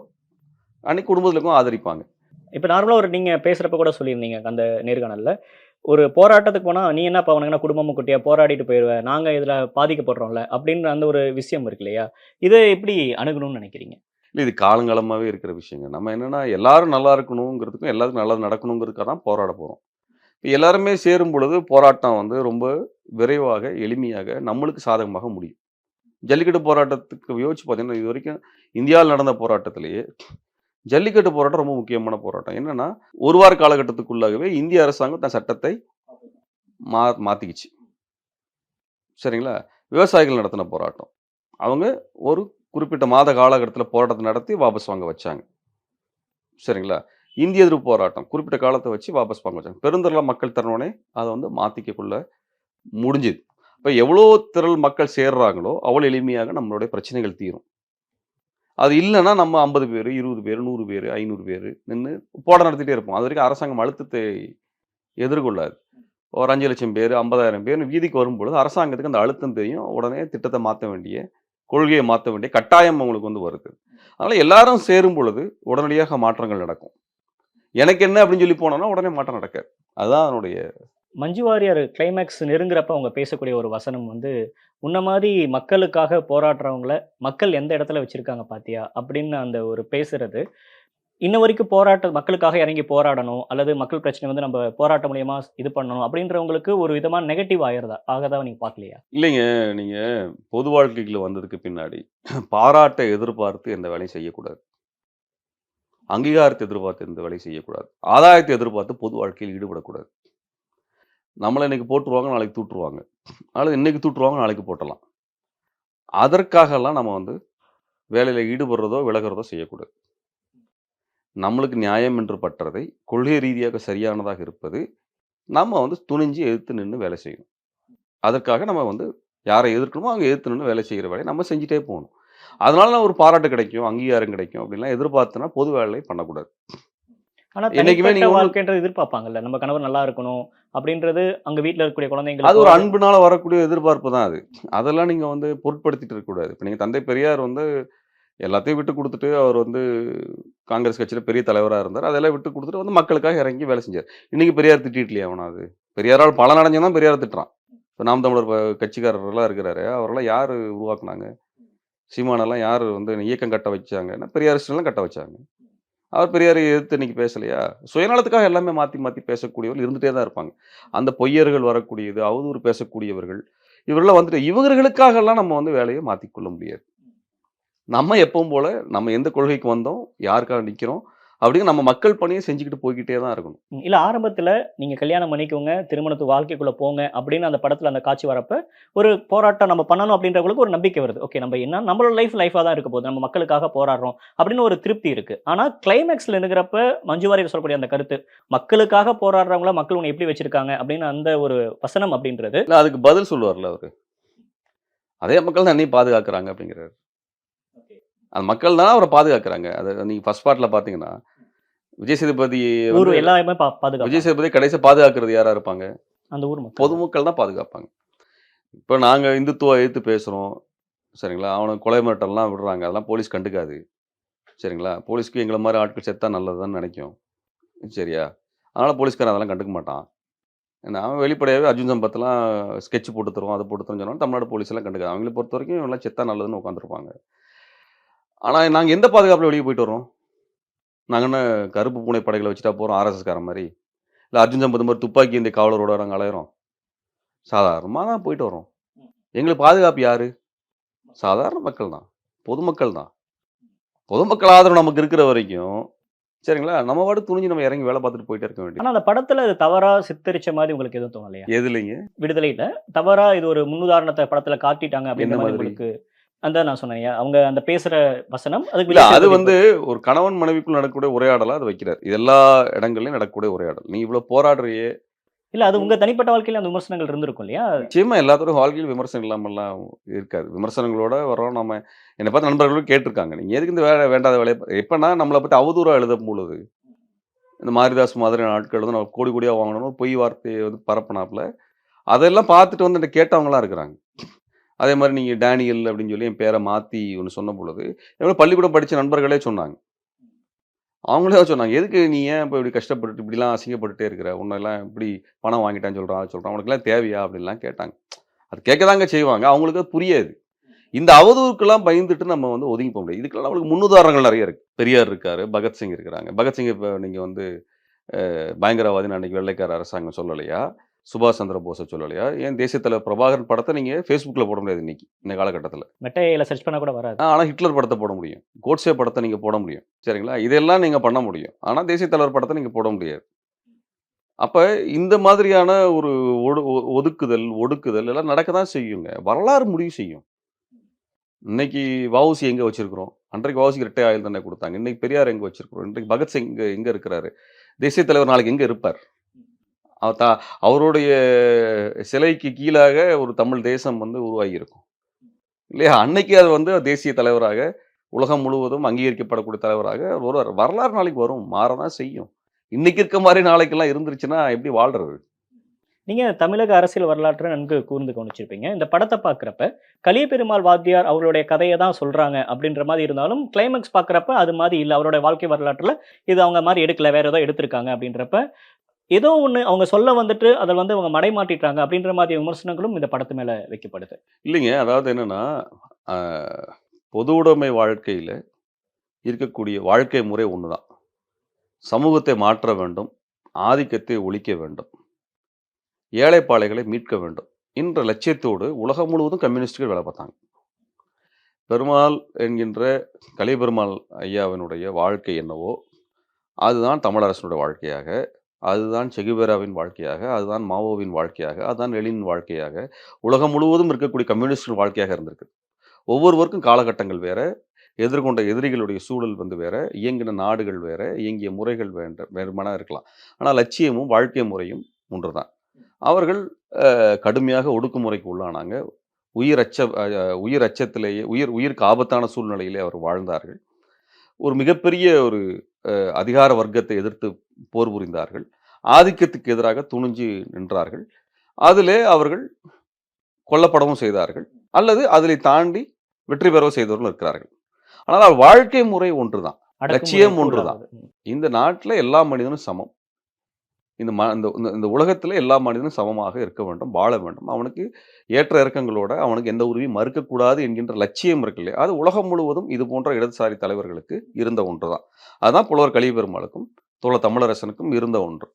அன்னைக்கு குடும்பத்தில இருக்கவங்க ஆதரிப்பாங்க. இப்ப நார்மலா ஒரு நீங்க பேசுறப்ப கூட சொல்லியிருந்தீங்க அந்த நேர்காணல்ல. ஒரு போராட்டத்துக்கு போனா, "நீ என்னப்பா உனக்கு என்ன குடும்பமும் குட்டியா? போராடிட்டு போயிருவ. நாங்க இதுல பாதிக்கப்படுறோம்ல." அப்படின்ற அந்த ஒரு விஷயம் இருக்கு இல்லையா? இத எப்படி அணுகணும்னு நெனைக்கிறீங்க? இல்ல இது காலங்காலமாவே இருக்கிற விஷயங்க. நம்ம என்னன்னா எல்லாரும் நல்லா இருக்கணுங்கிறதுக்கும், எல்லாருக்கும் நல்லது நடக்கணுங்கிறதுக்காக தான் போராட போறோம். இப்ப எல்லாருமே சேரும் பொழுது போராட்டம் வந்து ரொம்ப விரைவாக, எளிமையாக நம்மளுக்கு சாதகமாக முடியும். ஜல்லிக்கட்டு போராட்டத்துக்கு யோசிச்சு பார்த்தீங்கன்னா, இதுவரைக்கும் இந்தியாவில நடந்த போராட்டத்திலேயே ஜல்லிக்கட்டு போராட்டம் ரொம்ப முக்கியமான போராட்டம். என்னன்னா, 1 வார காலகட்டத்துக்குள்ளாகவே இந்திய அரசாங்கம் தன் சட்டத்தை மாத்திக்கிச்சு. சரிங்களா? விவசாயிகள் நடத்தின போராட்டம். அவங்க ஒரு குறிப்பிட்ட மாத காலகட்டத்தில போராட்டத்த நடத்தி வாபஸ் வாங்க வச்சாங்க. சரிங்களா? இந்திய எதிர்ப்பு போராட்டம். குறிப்பிட்ட காலத்த வச்சு வாபஸ் வாங்க வச்சாங்க. பெருந்திரளா மக்கள் திரண்டோனே அத வந்து மாத்திக்கக்குள்ள முடிஞ்சுது. இப்ப எவ்வளோ திரள் மக்கள் சேர்றாங்களோ, அவ்வளோ எளிமையாக நம்மளுடைய பிரச்சனைகள் தீரும். அது இல்லன்னா நம்ம 50 பேரு, 20 பேரு, 100 பேரு, 500 பேரு நின்னு போராட்டம் நடத்திட்டே இருப்போம். அதுவரைக்கும் அரசாங்கம் அழுத்தத்தை எதிர்கொள்ளாது. ஒரு 5,00,000 பேரு, 50,000 பேர்ன்னு வீதிக்கு வரும்பொழுது, அரசாங்கத்துக்கு அந்த அழுத்தம் தெரியும். உடனே திட்டத்த மாத்த வேண்டிய, கொள்கைய மாத்த வேண்டிய கட்டாயம் அவங்களுக்கு வந்து வருது. அதனால எல்லாரும் சேரும் பொழுது, உடனடியாக மாற்றங்கள் நடக்கும். எனக்கு என்ன அப்படின்னு சொல்லி போனோம்னா, உடனே மாற்றம் நடக்காது. அதுதான் அதனுடைய மஞ்சு வாரியர் கிளைமாக்ஸ் நெருங்குறப்ப அவங்க பேசக்கூடிய ஒரு வசனம் வந்து, "உன்ன மாரி மக்களுக்காக போராடுறவங்கள, மக்கள் எந்த இடத்துல வச்சிருக்காங்க பாத்தியா?" அப்படின்னு அந்த ஒரு பேசுறது, இன்ன வரைக்கும் மக்களுக்காக இறங்கி போராடணும், அல்லது மக்கள் பிரச்சனை வந்து நம்ம போராட்டம் மூலியமா இது பண்ணணும் அப்படின்றவங்களுக்கு ஒரு விதமான நெகட்டிவ் ஆகறதா நீங்க பார்க்கலையா? இல்லைங்க. நீங்க பொது வாழ்க்கைக்குள்ள வந்ததுக்கு பின்னாடி, பாராட்ட எதிர்பார்த்து எந்த வேலையும் செய்யக்கூடாது. அங்கீகாரத்த எதிர்பார்த்து எந்த வேலையும் செய்யக்கூடாது. ஆதாயத்த எதிர்பார்த்து பொது வாழ்க்கையில் ஈடுபடக்கூடாது. நம்மள இன்னைக்கு போட்டுருவாங்க, நாளைக்கு தூற்றுவாங்க. அல்லது இன்னைக்கு தூற்றுவாங்க, நாளைக்கு போட்டலாம். அதற்காகலாம் நம்ம வந்து வேலையில ஈடுபடுறதோ, விலகுறதோ செய்யக்கூடாது. நம்மளுக்கு நியாயம் என்று பட்டறதை, கொள்கை ரீதியாக சரியானதாக இருப்பது, நம்ம வந்து துணிஞ்சு எதிர்த்து நின்னு வேலை செய்யணும். அதற்காக நம்ம வந்து யார எதிர்க்கணுமோ, அங்க எதிர்த்து நின்னு வேலை செய்ற வேலைய நம்ம செஞ்சுட்டே போணும். அதனால ஒரு பாராட்டு கிடைக்கும், அங்கீகாரம் கிடைக்கும் அப்படின்லாம் எதிர்பார்த்தோம்னா பொது வேலை பண்ணக்கூடாது. ஆனா என்னைக்குமே தனிப்பட்ட நீங்க ஒண்ணு வாழ்க்கைன்றது எதிர்பார்ப்பாங்கல்ல. நம்ம கணவர் நல்லா இருக்கணும் அப்படின்றது, அங்க வீட்ல இருக்கக்கூடிய அது குழந்தைங்களுக்கோ ஒரு அது அன்புனால வரக்கூடிய எதிர்பார்ப்பு தான் அது. அதெல்லாம் நீங்க வந்து பொருட்படுத்திட்டு இருக்கக்கூடாது. இப்ப நீங்க தந்தை பெரியார் வந்து எல்லாத்தையும் விட்டு குடுத்துட்டு, அவர் வந்து காங்கிரஸ் கட்சியில பெரிய தலைவரா இருந்தாரு. அதெல்லாம் விட்டு குடுத்துட்டு வந்து மக்களுக்காக இறங்கி வேலை செஞ்சாரு. இன்னைக்கு பெரியார் திட்டிட்லையா எவனாவது? பெரியாரால் பலன் அடைஞ்சவன் தான் பெரியார திட்டுறான். இப்ப நாம் தமிழர் கட்சிக்காரர்லாம் இருக்கிறாரு. அவரெல்லாம் யாரு உருவாக்குனாங்க? சீமானெல்லாம் யாரு வந்து இயக்கம் கட்ட வச்சாங்கன்னா, பெரியாரிஸ்ட்லாம் கட்ட வச்சாங்க. அவர் பெரியாரை எதிர்த்து இன்னைக்கு பேசலையா? சுயநலத்துக்காக எல்லாமே மாத்தி, மாத்தி பேசக்கூடியவர்கள் இருந்துட்டே தான் இருப்பாங்க. அந்த பொய்யர்கள் வரக்கூடியது, அவதூறு பேசக்கூடியவர்கள், இவரெல்லாம் வந்துட்டு இவர்களுக்காகலாம் நம்ம வந்து வேலைய மாத்திக்கொள்ள முடியாது. நம்ம எப்பவும் போல நம்ம எந்த கொள்கைக்கு வந்தோம், யாருக்காக நிக்கிறோம், அப்படின்னு நம்ம மக்கள் பணியை செஞ்சுக்கிட்டு போய்க்கிட்டே தான் இருக்கணும். இல்ல ஆரம்பத்துல நீங்க கல்யாணம் பண்ணிக்கோங்க, திருமணத்து வாழ்க்கைக்குள்ள போங்க அப்படின்னு அந்த படத்துல அந்த காட்சி வரப்ப, ஒரு போராட்டம் நம்ம பண்ணணும் அப்படின்றவங்களுக்கு ஒரு நம்பிக்கை வருது. ஓகே நம்ம என்ன நம்மளோட லைஃபா தான் இருக்க போகுது. நம்ம மக்களுக்காக போராடுறோம் அப்படின்னு ஒரு திருப்தி இருக்கு. ஆனா கிளைமாக்ஸ்ல இருக்கிறப்ப மஞ்சு வாரியர் சொல்லக்கூடிய அந்த கருத்து, மக்களுக்காக போராடுறவங்கள மக்கள் உன்னை எப்படி வச்சிருக்காங்க அப்படின்னு அந்த ஒரு வசனம் அப்படின்றது இல்ல அதுக்கு பதில் சொல்லுவார்ல அவரு. அதே மக்கள் தான் என்னையும் பாதுகாக்கிறாங்க அப்படிங்கிறாரு. அந்த மக்கள் தான் அவரை பாதுகாக்கிறாங்க. அது நீங்க ஃபர்ஸ்ட் பார்ட்ல பார்த்தீங்கன்னா, விஜய் சேதுபதி ஊர் வந்து எல்லாருமே விஜய் பாதுகாப்பு சேதுபதி கடைசியா பாதுகாக்கிறது யாரா இருப்பாங்க? அந்த ஊர் மக்கள். பொதுமக்கள் தான் பாதுகாப்பாங்க. இப்ப நாங்க இந்துத்துவ எதிர்த்து பேசுறோம். சரிங்களா? அவனுக்கு கொலை மிரட்டல்லாம் விடுறாங்க. அதெல்லாம் போலீஸ் கண்டுக்காது. சரிங்களா? போலீஸ்க்கு எங்கள மாரி ஆட்கள் செத்தா நல்லதுதான்னு நெனைக்கும். சரியா? அதனால போலீஸ்காரன் அதெல்லாம் கண்டுக்க மாட்டான். நான் வெளிப்படையாவே அர்ஜுன் சம்பத்லாம் ஸ்கெட்ச் போட்டு தருவோம், அத போட்டு தரோம்ன்னு சொன்னாலும் தமிழ்நாடு போலீஸ் எல்லாம் கண்டுக்காது. அவங்கள பொறுத்தவரைக்கும் இவன்லாம் செத்தா நல்லதுன்னு உட்காந்துருப்பாங்க. ஆனா நாங்க எந்த பாதுகாப்புல வெளிய போயிட்டு வர்றோம்? நாங்க என்ன கருப்பு பூனை படைகள வச்சுட்டா போறோம் ஆர்எஸ்எஸ் காரன் மாரி? இல்ல அர்ஜுன் சம்பத் மாரி துப்பாக்கி ஏந்திய காவலரோட நாங்க அலையுறோம். சாதாரணமா தான் போயிட்டு வர்றோம். எங்களுக்கு பாதுகாப்பு யாரு? சாதாரண மக்கள் தான். பொதுமக்கள் தான். பொதுமக்கள் ஆதரவு நமக்கு இருக்கிற வரைக்கும், சரிங்களா? நம்ம பாட்டுக்கு துணிஞ்சு நம்ம இறங்கி வேலை பார்த்துட்டு போயிட்டே இருக்க வேண்டியது. ஆனா அந்த படத்துல அது தவறா சித்தரிச்ச மாதிரி உங்களுக்கு எதுவும் தோணலையா? எதுலைங்க? விடுதலையில தவறா இது ஒரு முன்னுதாரணத்த படத்துல காட்டிட்டாங்க அப்படின்ற என்ன மாதிரி மாதிரி? உங்களுக்கு அதான் நான் சொன்னேன். அவங்க அந்த பேசுற வசனம் அதுக்கு இல்ல விஜய் அது சேதுபதி வந்து ஒரு கணவன் மனைவிக்குள்ள நடக்கக்கூடிய உரையாடலா அது வைக்கிறார். இது எல்லா இடங்கள்லயும் நடக்கக்கூடிய உரையாடல். நீ இவ்வளவு போராடுறியே, இல்ல அது உங்க தனிப்பட்ட வாழ்க்கையில அந்த விமர்சனங்கள் இருந்திருக்கும் இல்லையா? நிச்சயமா எல்லாத்தோட வாழ்க்கையிலும் விமர்சனம் இல்லாமல்லாம் இருக்காது. விமர்சனங்களோட வர்றோம் நம்ம. என்னை பார்த்து நண்பர்களும் கேட்டிருக்காங்க. நீங்க எதுக்கு இந்த வேலை வேண்டாத வேலைய எப்பன்னா நம்மள பத்தி அவதூறா எழுதும் பொழுது, இந்த மாரிதாஸ் மாதிரியான ஆட்கள் வந்து நம்ம கோடி கோடியா வாங்கணும்னு பொய் வார்த்தைய வந்து பரப்புனாப்ல. அதெல்லாம் பார்த்துட்டு வந்து என்ட்ட கேட்டவங்கலாம் இருக்கிறாங்க. அதே மாரி நீங்க டேனியல் அப்படின்னு சொல்லி என் பேர மாத்தி ஒண்ணு சொன்ன பொழுது, என்னோட பள்ளிக்கூடம் படிச்ச நண்பர்களே சொன்னாங்க. அவங்களே தான் சொன்னாங்க. "எதுக்கு நீ ஏன் இப்ப இப்படி கஷ்டப்பட்டுட்டு இப்படிலாம் அசிங்கப்பட்டுட்டே இருக்கிற? உன்னெல்லாம் இப்படி பணம் வாங்கிட்டான்னு சொல்றான், அத சொல்றான். உனக்கெல்லாம் தேவையா?" அப்படின்லாம் கேட்டாங்க. அது கேட்கதாங்க செய்வாங்க. அவங்களுக்கு அது புரியாது. இந்த அவதூறுக்கெல்லாம் பயந்துட்டு நம்ம வந்து ஒதுங்கி போக முடியாது. இதுக்கெல்லாம் நம்மளுக்கு முன்னுதாரணங்கள் நெறைய இருக்கு. பெரியார் இருக்காரு, பகத்சிங் இருக்கிறாங்க. பகத்சிங் இப்ப நீங்க வந்து பயங்கரவாதின்னு அன்னைக்கு வெள்ளைக்கார அரசாங்கம் சொல்லலையா? சுபாஷ் சந்திர போஸ சொல்லலையா? ஏன் தேசிய தலைவர் பிரபாகரன் படத்த நீங்க Facebookல போட முடியாது இன்னைக்கு, இந்த காலகட்டத்தில. மெட்டா ஏஐல சர்ச் பண்ணா கூட வராது. ஆனா ஹிட்லர் படத்த போட முடியும். கோட்சே படத்த நீங்க போட முடியும். சரிங்களா? இதெல்லாம் நீங்க பண்ண முடியும். ஆனா தேசிய தலைவர் படத்த நீங்க போட முடியாது. அப்ப இந்த மாதிரியான ஒரு ஒதுக்குதல், ஒடுக்குதல் எல்லாம் நடக்க தான் செய்யுங்க. வரலாறு முடிவு செய்யும். இன்னைக்கு வ.உ.சி எங்க வச்சிருக்கிறோம்? அன்றைக்கு வ.உ.சிக்கு இரட்டை ஆயுள் தண்டனை குடுத்தாங்க. இன்னைக்கு பெரியார் எங்க வச்சிருக்கிறோம்? இன்றைக்கு பகத்சிங் எங்க இருக்கிறாரு? தேசிய தலைவர் நாளைக்கு எங்க இருப்பார்? அவ த அவருடைய சிலைக்கு கீழாக ஒரு தமிழ் தேசம் வந்து உருவாகியிருக்கும். இல்லையா? அன்னைக்கு அது வந்து தேசிய தலைவராக, உலகம் முழுவதும் அங்கீகரிக்கப்படக்கூடிய தலைவராக வருவார். வரலாறு நாளைக்கு வரும். மாறதான் செய்யும். இன்னைக்கு இருக்க மாரி நாளைக்கெல்லாம் இருந்துருச்சுன்னா எப்படி வாழ்றது? நீங்க தமிழக அரசியல் வரலாற்றை நன்கு கூர்ந்து கவனிச்சிருப்பீங்க. இந்த படத்த பார்க்கிறப்ப, கலியபெருமாள் வாத்தியார் அவருடைய கதைய தான் சொல்றாங்க அப்படின்ற மாரி இருந்தாலும், கிளைமாக்ஸ் பார்க்கிறப்ப அது மாரி இல்ல. அவருடைய வாழ்க்கை வரலாற்றுல இது அவங்க மாரி எடுக்கல. வேற ஏதோ எடுத்திருக்காங்க அப்படின்றப்ப, ஏதோ ஒண்ணு அவங்க சொல்ல வந்துட்டு அத வந்து அவங்க மடைமாற்றிட்டாங்க அப்படின்ற மாரி விமர்சனங்களும் இந்த படத்து மேல வைக்கப்படுது. இல்லைங்க. அதாவது என்னன்னா, அ பொது உடைமை வாழ்க்கையில இருக்கக்கூடிய வாழ்க்கை முறை ஒண்ணுதான். சமூகத்தை மாற்ற வேண்டும். ஆதிக்கத்தை ஒழிக்க வேண்டும். ஏழைப்பாளைகளை மீட்க வேண்டும். என்ற லட்சியத்தோடு உலகம் முழுவதும் கம்யூனிஸ்டுகள் வேலை பார்த்தாங்க. பெருமாள் என்கின்ற கலியபெருமாள் ஐயாவினுடைய வாழ்க்கை என்னவோ, அதுதான் தமிழரசனுடைய வாழ்க்கையாக, அதுதான் செகுவேராவின் வாழ்க்கையாக, அதுதான் மாவோவின் வாழ்க்கையாக, அதுதான் லெனின் வாழ்க்கையாக, உலகம் முழுவதும் இருக்கக்கூடிய கம்யூனிஸ்டுகள் வாழ்க்கையாக இருந்திருக்கு. ஒவ்வொருவருக்கும் காலகட்டங்கள் வேற, எதிர்கொண்ட எதிரிகளுடைய சூழல் வந்து வேற, இயங்கின நாடுகள் வேற, இயங்கிய முறைகள் வேறுபாடா இருக்கலாம். ஆனா லட்சியமும், வாழ்க்கை முறையும் ஒன்றுதான். அவர்கள் கடுமையாக ஒடுக்குமுறைக்கு உள்ளானாங்க. உயிர் அச்ச அ உயிர் அச்சத்திலேயே உயிருக்கு ஆபத்தான சூழ்நிலையிலே அவர் வாழ்ந்தார்கள். ஒரு மிகப்பெரிய ஒரு அதிகார வர்க்கத்தை எதிர்த்து போர் புரிந்தார்கள். ஆதிக்கத்துக்கு எதிராக துணிஞ்சு நின்றார்கள். அதிலே அவர்கள் கொல்லப்படவும் செய்தார்கள். அல்லது அதிலே தாண்டி வெற்றி பெறவும் செய்தவர்களும் இருக்கிறார்கள். ஆனால் வாழ்க்கை முறை ஒன்றுதான். லட்சியம் அடக்குமுறைக்கு ஒன்றுதான். உள்ளாவது. இந்த நாட்டில எல்லா மனிதனும் சமம். இந்த ம இந்த இந்த இந்த உலகத்தில எல்லா மனிதனும் சமமாக இருக்க வேண்டும், வாழ வேண்டும். அவனுக்கு ஏற்ற இறக்கங்களோட அவனுக்கு எந்த உரிமையும் மறுக்கக்கூடாது என்கின்ற லட்சியம் இருக்கு இல்லையா? அது உலகம் முழுவதும் இது போன்ற இடதுசாரி தலைவர்களுக்கு இருந்த ஒன்றுதான். அதுதான் புலவர் கலியபெருமாளுக்கும், தோழர் தமிழரசனுக்கும் இருந்த ஒன்று.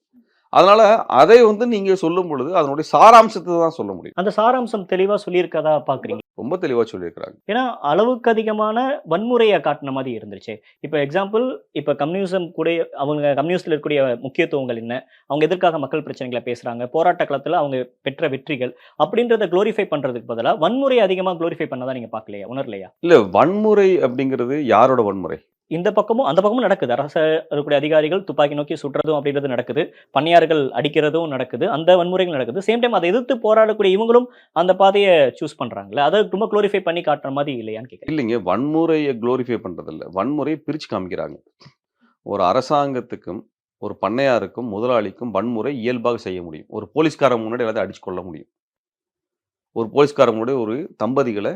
அதனால அதை வந்து நீங்க சொல்லும் பொழுது அதனுடைய சாராம்சத்த தான் சொல்ல முடியும். அந்த சாராம்சம் தெளிவா சொல்லியிருக்கதா பார்க்குறீங்க? ரொம்ப தெளிவா சொல்லியிருக்கிறாங்க. ஏன்னா, அளவுக்கு அதிகமான வன்முறைய காட்டுன மாரி இருந்துருச்சே. இப்ப எக்ஸாம்பிள் இப்ப கம்யூனிசம் கூட அவங்க கம்யூனிஸ்ட்ல இருக்கக்கூடிய முக்கியத்துவங்கள் என்ன? அவங்க எதற்காக மக்கள் பிரச்சனைகள பேசுறாங்க? போராட்ட களத்துல அவங்க பெற்ற வெற்றிகள் அப்படின்றத குளோரிஃபை பண்றதுக்கு பதிலா, வன்முறைய அதிகமா குளோரிஃபை பண்ணதா நீங்க பார்க்கலையா? உணரலையா? இல்ல வன்முறை அப்படிங்கிறது யாரோட வன்முறை? இந்த பக்கமும், அந்த பக்கமும் நடக்குது. அரச இருக்கக்கூடிய அதிகாரிகள் துப்பாக்கி நோக்கி சுடுறதும் அப்படின்றது நடக்குது. பண்ணையார்கள் அடிக்கிறதும் நடக்குது. அந்த வன்முறைகள் நடக்குது. சேம் டைம் அத எதிர்த்து போராடக்கூடிய இவங்களும் அந்த பாதைய சூஸ் பண்றாங்கல்ல. அத ரொம்ப குளோரிஃபை பண்ணி காட்டுற மாரி இல்லையான்னு கேட்கிறேன். இல்லைங்க. வன்முறைய குளோரிஃபை பண்றதில்ல. வன்முறைய பிரிச்சு காமிக்கிறாங்க. ஒரு அரசாங்கத்துக்கும், ஒரு பண்ணையாருக்கும், முதலாளிக்கும் வன்முறை இயல்பாக செய்ய முடியும். ஒரு போலீஸ்காரன் முன்னாடி எல்லாத்தையும் அடிச்சு கொல்ல முடியும். ஒரு போலீஸ்காரன் முன்னாடி ஒரு தம்பதிகள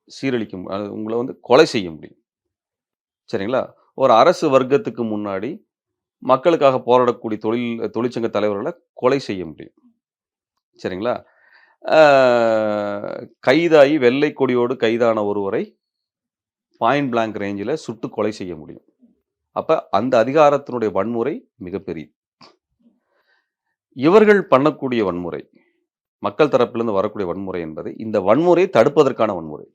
சீரழிக்கும் உங்கள வந்து கொலை செய்ய முடியும். சரிங்களா? ஒரு அரசு வர்க்கத்துக்கு முன்னாடி மக்களுக்காக போராடக்கூடிய தொழிற்சங்க தலைவர்கள கொலை செய்ய முடியும். சரிங்களா? ஆ கைதாகி வெள்ளை கொடியோடு கைதான ஒருவரை பாயிண்ட் பிளாங்க் ரேஞ்சில சுட்டு கொலை செய்ய முடியும். அப்ப அந்த அதிகாரத்தினுடைய வன்முறை மிகப்பெரியது. இவர்கள் பண்ணக்கூடிய வன்முறை, மக்கள் தரப்பிலிருந்து வரக்கூடிய வன்முறை என்பது, இந்த வன்முறையை தடுப்பதற்கான வன்முறை.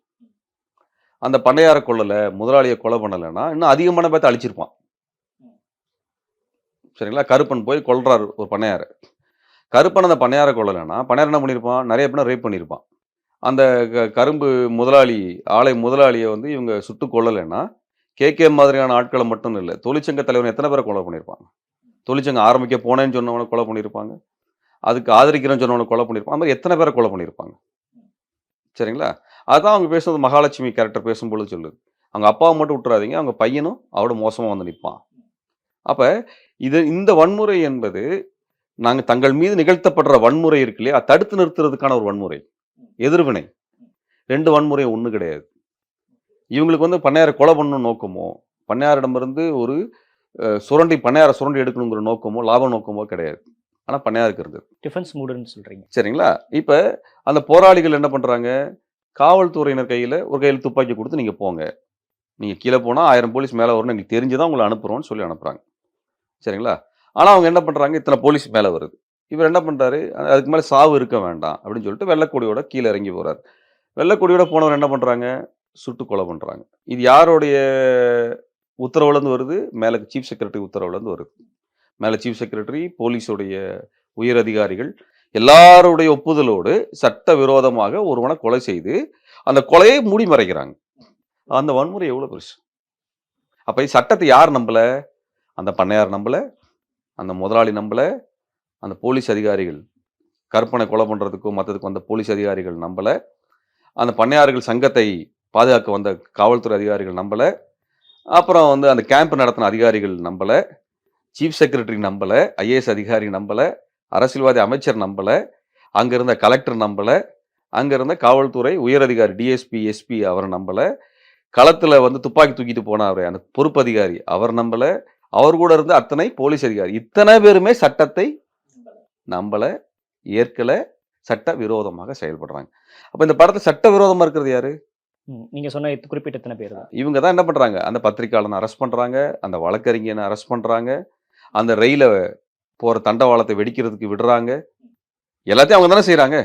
அந்த பண்ணையார கொல்லல, முதலாளிய கொலை பண்ணலன்னா, இன்னும் அதிகமான பேத்த அழிச்சிருப்பான். சரிங்களா? கருப்பன் போய் கொல்றாரு ஒரு பண்ணையார. கருப்பன் அந்த பண்ணையார கொல்லலன்னா, பண்ணையார் என்ன பண்ணியிருப்பான்? நெறைய பேர ரேப் பண்ணியிருப்பான். அந்த கரும்பு முதலாளி, ஆலை முதலாளிய வந்து இவங்க சுட்டுக் கொல்லலன்னா, கே.கே. மாதிரியான ஆட்கள மட்டும் இல்ல, தொழிற்சங்க தலைவன் எத்தன பேர கொலை பண்ணியிருப்பாங்க? தொழிற்சங்கம் ஆரம்பிக்க போனேன்னு சொன்னவன கொலை பண்ணியிருப்பாங்க. அதுக்கு ஆதரிக்கிறேன்னு சொன்னவன கொலை பண்ணியிருப்பாங்க. அந்த மாரி எத்தன பேர கொலை பண்ணியிருப்பாங்க? சரிங்களா? அதான் அவங்க பேசுனது மகாலட்சுமி கேரக்டர் பேசும்பொழுது சொல்லுது. அவங்க அப்பாவ மட்டும் விட்டுறாதீங்க. அவங்க பையனும் அவரோட மோசமா வந்து நிப்பான். அப்ப இந்த வன்முறை என்பது, நாங்க தங்கள் மீது நிகழ்த்தப்படுற வன்முறை இருக்கு இல்லையா? அத தடுத்து நிறுத்துறதுக்கான ஒரு வன்முறை. எதிர்வினை. 2 வன்முறையும் ஒண்ணு கிடையாது. இவங்களுக்கு வந்து பண்ணையார கொலை பண்ணணும்னு நோக்கமோ, பண்ணையாரிடமிருந்து ஒரு பண்ணையார சுரண்டி எடுக்கணுங்கிற நோக்கமோ, லாப நோக்கமோ கிடையாது. ஆனா பண்ணையாருக்கு இருந்தது. டிஃபென்ஸ் மூடுன்னு சொல்றீங்க. சரிங்களா? இப்ப அந்த போராளிகள் என்ன பண்றாங்க? காவல்துறையினர் ஒரு கையில துப்பாக்கி குடுத்து நீங்க போங்க. நீங்க கீழ போனா 1000 போலீஸ் மேல வரும்னு எங்களுக்கு தெரிஞ்சு தான் உங்கள அனுப்புறோம்னு சொல்லி அனுப்புறாங்க. சரிங்களா? ஆனா அவங்க என்ன பண்றாங்க? இத்தன போலீஸ் மேல வருது. இவர் என்ன பண்றாரு? அதுக்கு மேல சாவு இருக்க வேண்டாம் அப்படின்னு சொல்லிட்டு வெள்ளக்கொடியோட கீழ இறங்கி போறாரு. வெள்ளக்கொடியோட போனவர் என்ன பண்றாங்க? சுட்டு கொலை பண்றாங்க. இது யாருடைய உத்தரவுலருந்து வருது? மேல சீஃப் செக்ரட்டரி உத்தரவுலருந்து வருது. மேல சீஃப் செக்ரட்டரி, போலீஸுடைய உயர் அதிகாரிகள் எல்லாருடைய ஒப்புதலோடு சட்டவிரோதமாக ஒருவன கொலை செய்து, அந்த கொலையை மூடி மறைக்கிறாங்க. அந்த வன்முறை எவ்வளவு பெருசு? அப்ப சட்டத்த யார் நம்பல? அந்த பண்ணையார் நம்பல, அந்த முதலாளி நம்பல, அந்த போலீஸ் அதிகாரிகள் கற்பனை கொலை பண்றதுக்கும், மத்ததுக்கும் வந்த போலீஸ் அதிகாரிகள் நம்பல. அந்த பண்ணையார்கள் சங்கத்தை பாதுகாக்க வந்த காவல்துறை அதிகாரிகள் நம்பல. அப்புறம் வந்து அந்த கேம்ப் நடத்தின அதிகாரிகள் நம்பல. சீஃப் செக்ரட்டரி நம்பல. ஐஏஎஸ் அதிகாரி நம்பல. அரசியல்வாதி அமைச்சர் நம்பல. அங்க இருந்த கலெக்டர் நம்பல. அங்க இருந்த காவல்துறை உயர் அதிகாரி டிஎஸ்பி, எஸ்பி அவர் நம்பல. களத்துல வந்து துப்பாக்கி தூக்கிட்டு போனாரு அந்த பொறுப்பு அதிகாரி அவர் நம்பல. அவர் கூட இருந்த அத்தனை போலீஸ் அதிகாரி இத்தனை பேருமே சட்டத்தை நம்பல, ஏற்கல, சட்ட விரோதமாக செயல்படுறாங்க. அப்ப இந்த படத்துல சட்ட விரோதமா இருக்கிறது யாரு? நீங்க சொன்ன குறிப்பிட்ட இத்தனை பேர் தான். இவங்க தான் என்ன பண்றாங்க? அந்த பத்திரிக்கையாளனை அரெஸ்ட் பண்றாங்க, அந்த வழக்கறிஞனை அரெஸ்ட் பண்றாங்க, அந்த ரயில போற தண்டவாளத்தை வெடிக்கிறதுக்கு விடுறாங்க. எல்லாத்தையும் அவங்க தானே செய்றாங்க.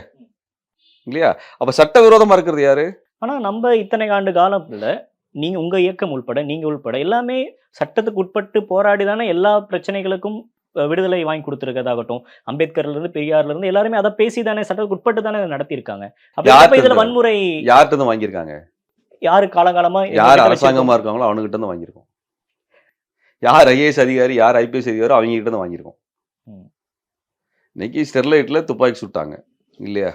இல்லையா? அப்ப சட்டவிரோதமா இருக்கிறது யாரு? ஆனா நம்ம இத்தனை ஆண்டு காலத்துல நீங்க உங்க இயக்கம் உள்பட, நீங்க உள்பட எல்லாமே சட்டத்துக்கு உட்பட்டு போராடி தானே எல்லா பிரச்சனைகளுக்கும் விடுதலை வாங்கி குடுத்திருக்கிறதாகட்டும், அம்பேத்கர்ல இருந்து, பெரியார்ல இருந்து எல்லாருமே அத பேசி தானே சட்டத்துக்கு உட்பட்டு தானே நடத்தியிருக்காங்க. அப்ப இதுல வன்முறை யார்ட்ட இருந்து வாங்கியிருக்காங்க? யாரு காலங்காலமா யார் அரசாங்கமா இருக்காங்களோ அவனுகிட்ட இருந்து வாங்கியிருக்கோம். யார் ஐஏஎஸ் அதிகாரி, யார் ஐபிஎஸ் அதிகாரோ அவங்க கிட்ட இருந்து வாங்கியிருக்கோம். இன்னைக்கு ஸ்டெர்லைட்ல துப்பாக்கி சுட்டாங்க. இல்லையா?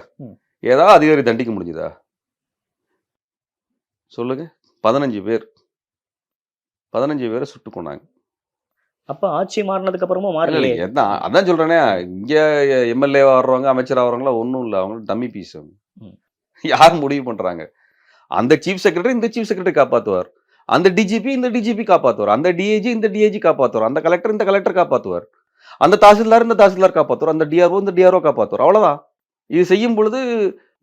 ஏதாவது அதிகாரி தண்டிக்க முடிஞ்சுதா? சொல்லுங்க. 15 பேர். 15 பேரை சுட்டு கொன்னாங்க. அப்ப ஆட்சி மாறினதுக்கு அப்புறமும் மாறலையே. அதான் சொல்றேனே, இங்க எம்எல்ஏவா வர்றவங்க, அமைச்சரா வர்றவங்களா ஒண்ணும் இல்ல. அவங்க டம்மி பீஸ். யார் முடிவு பண்றாங்க? அந்த சீஃப் செக்ரட்டரி இந்த சீஃப் செக்ரட்டரி காப்பாத்துவார். அந்த டிஜிபி இந்த டிஜிபி காப்பாத்துவார். அந்த டிஐஜி இந்த டிஐஜி காப்பாத்துவார். அந்த கலெக்டர் இந்த கலெக்டர் காப்பாத்துவார். அந்த தாசில்தார் இந்த தாசில்தார் காப்பாத்துவார். அந்த டிஆர்ஓ இந்த டிஆர்ஓ காப்பாத்துவார். அவ்வளவுதான். இது செய்யும் பொழுது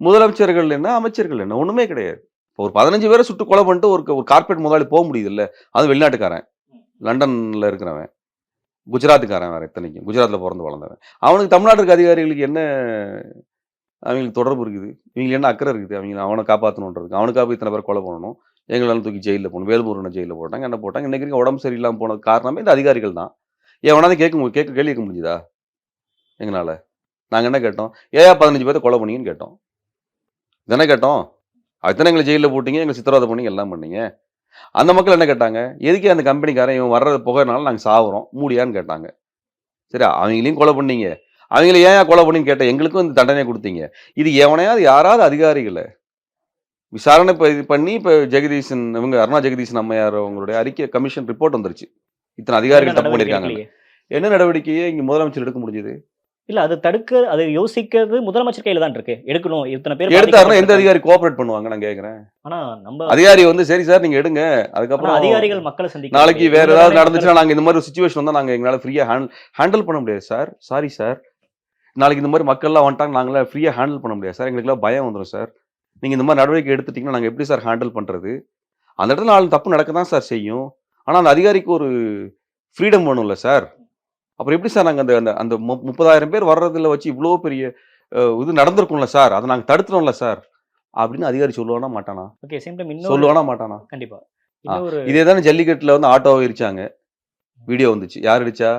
முதலமைச்சர்கள் என்ன, அமைச்சர்கள் என்ன, ஒண்ணுமே கிடையாது. ஒரு 15 பேரை சுட்டு கொலை பண்ணிட்டு ஒரு கார்பரேட் முதலாளி போக முடியுது இல்ல? அது வெளிநாட்டுக்காரன், லண்டன்ல இருக்கிறவன், குஜராத்துக்காரன் வேற இத்தனைக்கும், குஜராத்ல பிறந்து வளர்ந்தவன். அவனுக்கு தமிழ்நாட்டுக்கு அதிகாரிகளுக்கு என்ன அவங்களுக்கு தொடர்பு இருக்குது. இவங்களுக்கு என்ன அக்கறை இருக்குது? அவன காப்பாத்தணுன்றதுக்கு. அவனுக்காக இத்தன பேர கொலை பண்ணணும். எங்களெல்லாம் தூக்கி ஜெயில்ல போடணும். வேல்முருகன ஜெயில்ல போட்டாங்க. என்ன போட்டாங்க. இன்னைக்கு வரைக்கும் உடம்பு சரியில்லாம போனதுக்கு காரணமே இந்த அதிகாரிகள் தான். எவனாவது கேள்வி கேட்க முடிஞ்சுதா? எங்கனால? நாங்க என்ன கேட்டோம்? ஏன் 15 பேத்த கொலை பண்ணீங்கன்னு கேட்டோம். இதானே கேட்டோம். அதுக்கு எங்கள ஜெயில்ல போட்டீங்க, எங்கள சித்திரவதை பண்ணீங்க, எல்லாம் பண்ணீங்க. அந்த மக்கள் என்ன கேட்டாங்க? எதுக்கு அந்த கம்பெனிக்காரன் இவன் வர்ற புகைனால நாங்க சாவுறோம். மூடியான்னு கேட்டாங்க. சரி அவங்களையும் கொலை பண்ணீங்க. அவங்கள ஏன் கொலை பண்ணீங்கன்னு கேட்டேன். எங்களுக்கும் இந்த தண்டனை குடுத்தீங்க. இது யாராவது அதிகாரிகள விசாரணை இது பண்ணி இப்ப ஜெகதீசன் இவங்க அருணா ஜெகதீசன் அம்மையார் அவங்களுடைய அறிக்கை கமிஷன் ரிப்போர்ட் வந்துருச்சு. இத்தனை என்ன அதிகாரிகள் தப்பு நடவடிக்கை பண்ணியிருக்காங்கன்னு. எடுக்கலையே? என்ன நடவடிக்கையை இங்க முதலமைச்சர் எடுக்க முடிஞ்சது? இல்ல அது அது யோசிக்கிறது முதலமைச்சர் கையில தான் இருக்கு. எடுக்கணும். இத்தனை பேர் எடுத்தாருன்னா எந்த பாதிக்கப்பட்டிருக்காங்க. அதிகாரி கோஆப்பரேட் பண்ணுவாங்க நான் கேட்கிறேன். ஆனா நம்ம அதிகாரி வந்து சரி சார் நீங்க எடுங்க. ஆனா அதுக்கப்புறம் அதிகாரிகள் மக்களை சந்திக்க நாளைக்கு இல்லையே. வேற இவங்க ஏதாவது தானே மக்கள் நடந்துச்சுன்னா நாங்க இந்த மாதிரி ஒரு சிச்சுவேஷன் வந்தா நாங்க எங்களால ஃப்ரீயா ஹேண்டில் பண்ண முடியாது சார். Sorry sir. நாளைக்கு இந்த மாதிரி மக்கள்லாம் வந்துட்டாங்க நாங்களாம் ஃப்ரீயா ஹேண்டில் பண்ண முடியாது சார். எங்களுக்குலாம் பயம் வந்துரும் சார். நீங்க இந்த மாதிரி நடவடிக்கை எடுத்துட்டீங்கன்னா நாங்க எப்படி சார் ஹேண்டில் பண்றது? அந்த இடத்துல 4 தப்பு நடக்க தான் சார் செய்யும். ஆனா அந்த அதிகாரிக்கு ஒரு ஃப்ரீடம் வேணும்ல சார். அப்புறம் எப்படி சார் நாங்க அந்த அந்த அந்த 30,000 பேர் வர்றதுல வச்சு இவ்ளோ பெரிய இது நடந்திருக்கும்ல சார். அத நாங்க தடுத்துட்டோம்ல சார். அப்படின்னு அதிகாரி சொல்லுவானா மாட்டானா? ஓகே. சேம் டைம் இன்னொரு சொல்லுவானா மாட்டானா? கண்டிப்பா. ஆ. இன்னொரு இதே தானே ஜல்லிக்கட்டுல வந்து ஆட்டோவ இடிச்சாங்க. வீடியோ வந்துச்சு. யார் இடிச்சா?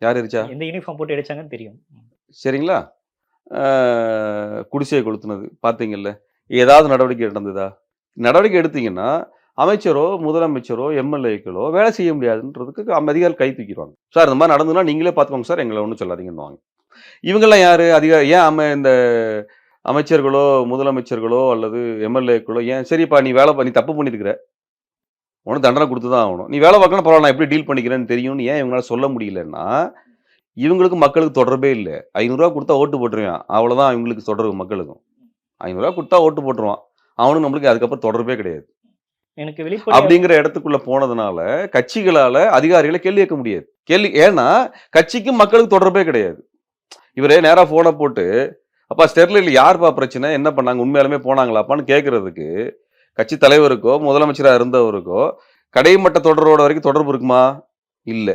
யார் இடிச்சா? எந்த யூனிஃபார்ம் போட்டு அடிச்சாங்கன்னு தெரியும். சரிங்களா? ஆ குடிசைய கொளுத்துனது பார்த்தீங்கல்ல. ஏதாவது நடவடிக்கை நடந்ததா? நடவடிக்கை எடுத்தீங்கன்னா, அமைச்சரோ, முதலமைச்சரோ, எம்.எல்.ஏக்களோ வேலை செய்ய முடியாதுன்றதுக்கு அதிகாரிகள் கை தூக்கிருவாங்க. சார் இந்த மாரி நடந்ததுன்னா நீங்களே பார்த்துக்கோங்க சார். எங்கள ஒண்ணும் சொல்லாதீங்கன்னுவாங்க. இவங்கலாம் யாரு? ஏன் இந்த அமைச்சர்களோ, முதலமைச்சர்களோ அல்லது எம்.எல்.ஏக்களோ ஏன் சரிப்பா நீ தப்பு பண்ணியிருக்கிற. உனக்கு தண்டனை குடுத்து தான் ஆகணும். நீ வேலை பார்க்கலன்னா பரவால்ல நான் எப்படி டீல் பண்ணிக்கிறேன்னு தெரியும்னு ஏன் இவங்களால சொல்ல முடியலன்னா, இவங்களுக்கும் மக்களுக்கும் தொடர்பே இல்ல. ரூ. 500 குடுத்தா ஓட்டு போட்டுருவான். அவ்வளோதான் இவங்களுக்கு தொடர்பு மக்களுக்கும். ரூ. 500 குடுத்தா ஓட்டு போட்டுருவான். அவனுக்கும் நம்மளுக்கு அதுக்கப்புறம் தொடர்பே கிடையாது. எனக்கு வெளிப்படையா அப்படிங்கிற இடத்துக்குள்ள போனதுனால, கட்சிகளால அதிகாரிகள கேள்வி கேட்க முடியாது. ஏன்னா, கட்சிக்கும் மக்களுக்கும் தொடர்பே கிடையாது. இவரு நேரா ஃபோன போட்டு, "அப்பா ஸ்டெர்லைட்ல யார்ப்பா பிரச்சனை? என்ன பண்ணாங்க? உண்மையாலுமே போனாங்களாப்பான்னு?" கேட்கறதுக்கு, கட்சி தலைவருக்கோ, முதலமைச்சரா இருந்தவருக்கோ, கடைமட்ட தொடரோட வரைக்கும் தொடர்பு இருக்குமா? இல்ல.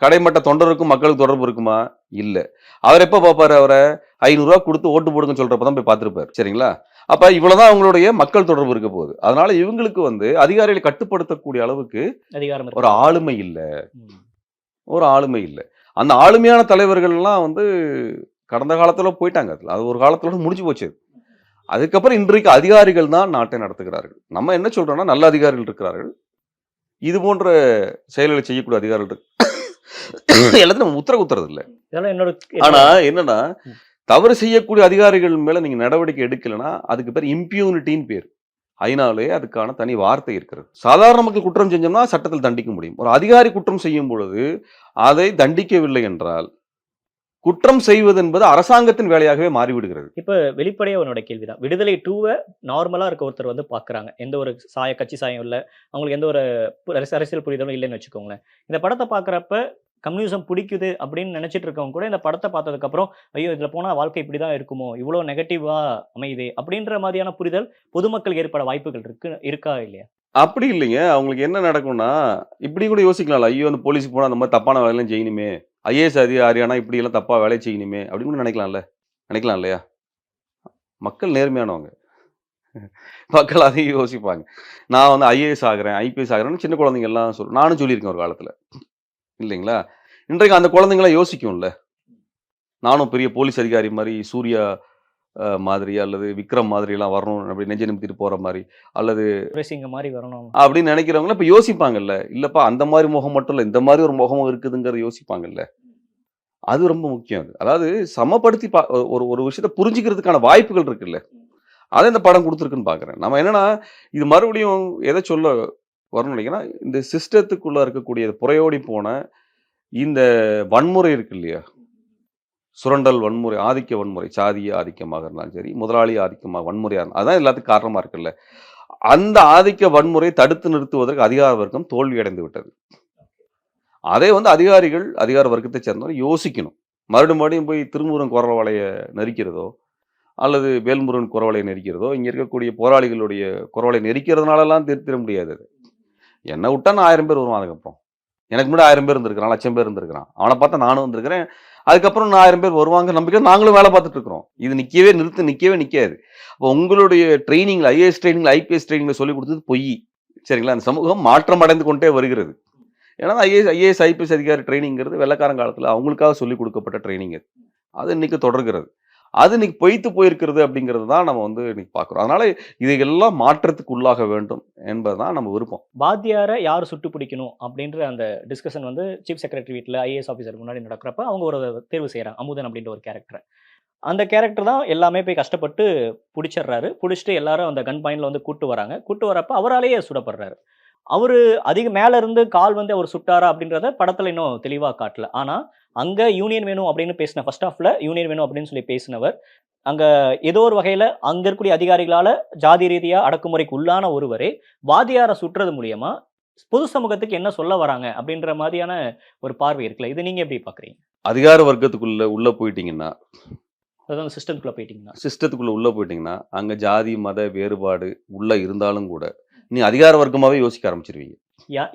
கடைமட்ட தொண்டருக்கும் மக்களுக்கும் தொடர்பு இருக்குமா? இல்ல. அவர் எப்ப பார்ப்பாரு அவர? ரூ. 500 குடுத்து ஓட்டு போடுங்கன்னு சொல்றப்ப தான் போய் பார்த்திருப்பாரு. சரிங்களா? அப்ப இவ்வளவுதான் அவங்களுடைய மக்கள் தொடர்பு இருக்க போகுது. அதனால இவங்களுக்கு வந்து அதிகாரிகளை கட்டுப்படுத்தக்கூடிய அளவுக்கு அதிகாரம் ஒரு இருக்கு. ஆளுமை இல்ல. ம். ஒரு ஆளுமை இல்ல. அந்த ஆளுமையான தலைவர்கள்லாம் வந்து கடந்த காலத்துல போயிட்டாங்க. அது ஒரு காலத்தோட முடிஞ்சு போச்சு அது. அதுக்கப்புறம் இன்றைக்கு அதிகாரிகள் தான் நாட்டை நடத்துகிறார்கள். நம்ம என்ன சொல்றோம்னா, நல்ல அதிகாரிகள் இருக்கிறார்கள். இது போன்ற செயல்களை செய்யக்கூடிய அதிகாரிகள் எல்லாத்தையும் நம்ம உத்தரவு குத்துறது இல்ல. இதெல்லாம் என்னோட ஆனா என்னோட என்னன்னா, ம். தவறு செய்யக்கூடிய அதிகாரிகள் மேல நீங்க நடவடிக்கை எடுக்கலன்னா, அதுக்கு பேர் இம்ப்யூனிட்டின்னு பேரு. ஐநாவிலே அதுக்கான தனி வார்த்தை இருக்கிறது. சாதாரண மக்கள் குற்றம் செஞ்சோம்னா சட்டத்தில் தண்டிக்க முடியும். ஒரு அதிகாரி குற்றம் செய்யும் பொழுது, அதை தண்டிக்கவில்லை என்றால், குற்றம் செய்வது என்பது அரசாங்கத்தின் வேலையாகவே மாறிவிடுகிறது. இப்ப வெளிப்படையா என்னோட கேள்விதான். விடுதலை 2வ நார்மலா இருக்க ஒருத்தர் வந்து பார்க்குறாங்க. எந்த ஒரு கட்சி சாயம் இல்ல. அவங்களுக்கு எந்த ஒரு அரசியல் புரிதலும் இல்லன்னு வச்சுக்கோங்களேன். இந்த படத்த பார்க்குறப்ப கம்யூனிசம் பிடிக்குது அப்படின்னு நினைச்சிட்டு இருக்கவங்க கூட இந்த படத்த பார்த்ததுக்கப்புறம், ஐயோ! இதுல போனா வாழ்க்கை இப்படிதான் இருக்குமோ! இவ்ளோ நெகட்டிவா அமையுதே! அப்படின்ற மாதிரியான புரிதல் பொதுமக்களுக்கு ஏற்பட வாய்ப்புகள் இருக்கா இல்லையா? அப்படி இல்லைங்க. அவங்களுக்கு என்ன நடக்கும்னா, இப்படி கூட யோசிக்கலாம்ல. ஐயோ! அந்த போலீஸ்க்கு போனா அந்த மாரி தப்பான வேலைலாம் செய்யணுமே. ஐஏஎஸ் அதிகாரியானா இப்படியெல்லாம் தப்பா வேலை செய்யணுமே. அப்படின்னு கூட நினைக்கலாம்ல. நினைக்கலாம் இல்லையா? மக்கள் நேர்மையானவங்க. மக்கள் அதையும் யோசிப்பாங்க. நான் வந்து ஐஏஎஸ் ஆகுறேன், ஐபிஎஸ் ஆகுறேன்னு சின்ன குழந்தைங்க எல்லாம் நானும் சொல்லியிருக்கேன் ஒரு காலத்துல. இல்லைங்களா? இன்றைக்கு அந்த குழந்தைங்கலாம் யோசிக்கும்ல. நானும் பெரிய போலீஸ் அதிகாரி மாரி சூர்யா மாதிரி அல்லது விக்ரம் மாதிரிலாம் வரணும் அப்படி நெஞ்ச நிமித்திட்டு போற மாரி, அல்லது துரைசிங்கம் மாரி வரணும். அப்படின்னு நினைக்கிறவங்கலாம் இப்ப யோசிப்பாங்கல்ல. இல்லப்பா அந்த மாரி முகம் மட்டும் இல்ல, இந்த மாரி ஒரு முகமும் இருக்குதுங்கிறத யோசிப்பாங்கல்ல. அது ரொம்ப முக்கியம் அது. அதாவது சமப்படுத்தி ஒரு ஒரு விஷயத்த புரிஞ்சுக்கிறதுக்கான வாய்ப்புகள் இருக்குல்ல. அத இந்த படம் குடுத்துருக்குன்னு பார்க்குறேன். நம்ம என்னன்னா, இது மறுபடியும் எத சொல்ல வரணும்னு நினைக்கிறேன்னா, இந்த சிஸ்டத்துக்குள்ள இருக்கக்கூடிய புரையோடி போன இந்த வன்முறை இருக்கு இல்லையா? சுரண்டல் வன்முறை, ஆதிக்க வன்முறை, சாதிய ஆதிக்கமாக இருந்தாலும் சரி, முதலாளி ஆதிக்கமா வன்முறையா அதான் எல்லாத்துக்கும் காரணமா இருக்குல்ல. அந்த ஆதிக்க வன்முறையை தடுத்து நிறுத்துவதற்கு அதிகார வர்க்கம் தோல்வி அடைந்து விட்டது. அதை வந்து அதிகார வர்க்கத்தைச் சேர்ந்தவர் யோசிக்கணும். மறுபடியும் போய் திருமுருகன் குரவலைய நெரிக்கிறதோ, அல்லது வேல்முருகன் குரவலைய நெரிக்கிறதோ, இங்க இருக்கக்கூடிய போராளிகளுடைய குரவலை நெரிக்கிறதுனாலலாம் தீர்த்திட முடியாது அது. என்ன விட்டா நான் 1000 பேர் வருவான் அதுக்கப்புறம். எனக்கு முன்னாடி 1000 பேர் இருந்திருக்கிறான், 1,00,000 பேர் இருந்திருக்கிறான். அவனை பார்த்தா நானும் வந்திருக்கிறேன். அதுக்கப்புறம் இன்னும் 1000 பேர் வருவாங்க நம்பிக்கை நாங்களும் வேலை பார்த்துட்டு இருக்கிறோம். இது நிக்கவே நிக்காது. அப்போ உங்களுடைய ட்ரெய்னிங்ல ஐஏஎஸ் ட்ரெய்னிங்ல, ஐபிஎஸ் ட்ரெய்னிங்ல சொல்லிக் கொடுத்தது பொய். சரிங்களா? அந்த சமூகம் மாற்றம் அடைந்து கொண்டே வருகிறது. ஏன்னா ஐஏஎஸ், ஐபிஎஸ் அதிகாரி ட்ரெய்னிங்கிறது வெள்ளைக்காரன் காலத்துல அவங்களுக்காக சொல்லிக் கொடுக்கப்பட்ட ட்ரெய்னிங் அது. அது இன்னைக்கு தொடர்கிறது. அது இன்னைக்கு பொய்த்து போயிருக்கிறது அப்படிங்கிறது தான் நம்ம வந்து இன்னைக்கு பார்க்குறோம். அதனால இதையெல்லாம் மாற்றத்துக்கு உள்ளாக வேண்டும் என்பதுதான் நம்ம விருப்பம். வாத்தியாரை யார் சுட்டு பிடிக்கணும் அப்படின்ற அந்த டிஸ்கஷன் வந்து சீஃப் செக்ரட்டரி வீட்ல ஐஏஎஸ் ஆஃபீஸருக்கு முன்னாடி நடக்கிறப்ப அவங்க ஒரு தேர்வு செய்றாங்க. அமுதன் அப்படின்ற ஒரு கேரக்டர். அந்த கேரக்டர் தான் எல்லாமே போய் கஷ்டப்பட்டு புடிச்சிடுறாரு. புடிச்சிட்டு எல்லாரும் அந்த கன் பாயிண்ட்ல வந்து கூட்டு வராங்க. கூட்டு வரப்ப அவராலேயே சுடப்படுறாரு. அவரு அதிக மேல இருந்து கால் வந்து அவர் சுட்டாரா அப்படின்றத படத்துல இன்னும் தெளிவா காட்டல. ஆனா, அங்க யூனியன் வேணும் அப்படின்னு பேசின ஃபர்ஸ்ட் ஹாஃப்ல யூனியன் வேணும் அப்படின்னு சொல்லி பேசினவர், அங்க ஏதோ ஒரு வகையில அங்க இருக்கக்கூடிய அதிகாரிகளால ஜாதி ரீதியா அடக்குமுறைக்கு உள்ளான ஒருவரே வாதியார சுட்டுறது மூலியமா பொது சமூகத்துக்கு என்ன சொல்ல வராங்க அப்படின்ற மாதிரியான ஒரு பார்வை இருக்குல்ல. இத நீங்க எப்படி பார்க்குறீங்க? அதிகார வர்க்கத்துக்குள்ள உள்ள போயிட்டீங்கன்னா, அதாவது அந்த சிஸ்டம்க்குள்ள போயிட்டீங்கன்னா. சிஸ்டத்துக்குள்ள உள்ள போயிட்டீங்கன்னா, அங்க ஜாதி, மத வேறுபாடு உள்ள இருந்தாலும் கூட, நீங்க அதிகார வர்க்கமாவே யோசிக்க ஆரம்பிச்சுருவீங்க.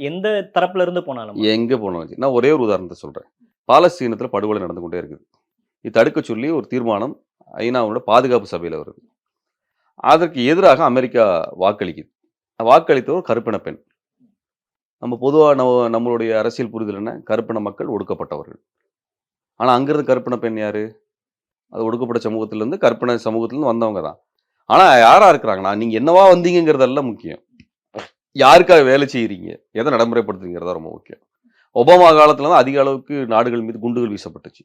எந்த தரப்புல இருந்து போனாலும். எங்க போனாலும் சரி. நான் ஒரே ஒரு உதாரணத்த சொல்றேன். பாலஸ்தீனத்துல படுகொலை நடந்து கொண்டே இருக்குது. இது தடுக்க சொல்லி ஒரு தீர்மானம் ஐநாவோட பாதுகாப்பு சபையில வருது. அதற்கு எதிராக அமெரிக்கா வாக்களிக்குது. வாக்களித்த ஒரு கருப்பின பெண். நம்ம பொதுவா நம்மளுடைய அரசியல் புரிதல் என்ன? கருப்பின மக்கள் ஒடுக்கப்பட்டவர்கள். ஆனா அங்கிருந்து கருப்பின பெண் யாரு? அது ஒடுக்கப்பட்ட சமூகத்திலிருந்து கருப்பின சமூகத்திலிருந்து வந்தவங்க தான். ஆனா யாரா இருக்கிறாங்கன்னா, நீங்க என்னவா வந்தீங்கங்கிறதெல்லாம் முக்கியம். யாருக்காக வேலை செய்றீங்க? எதை நடைமுறைப்படுத்துறீங்கிறது தான் ரொம்ப முக்கியம். ஒபாமா காலத்துல தான் அதிக அளவுக்கு நாடுகள் மீது குண்டுகள் வீசப்பட்டுச்சு.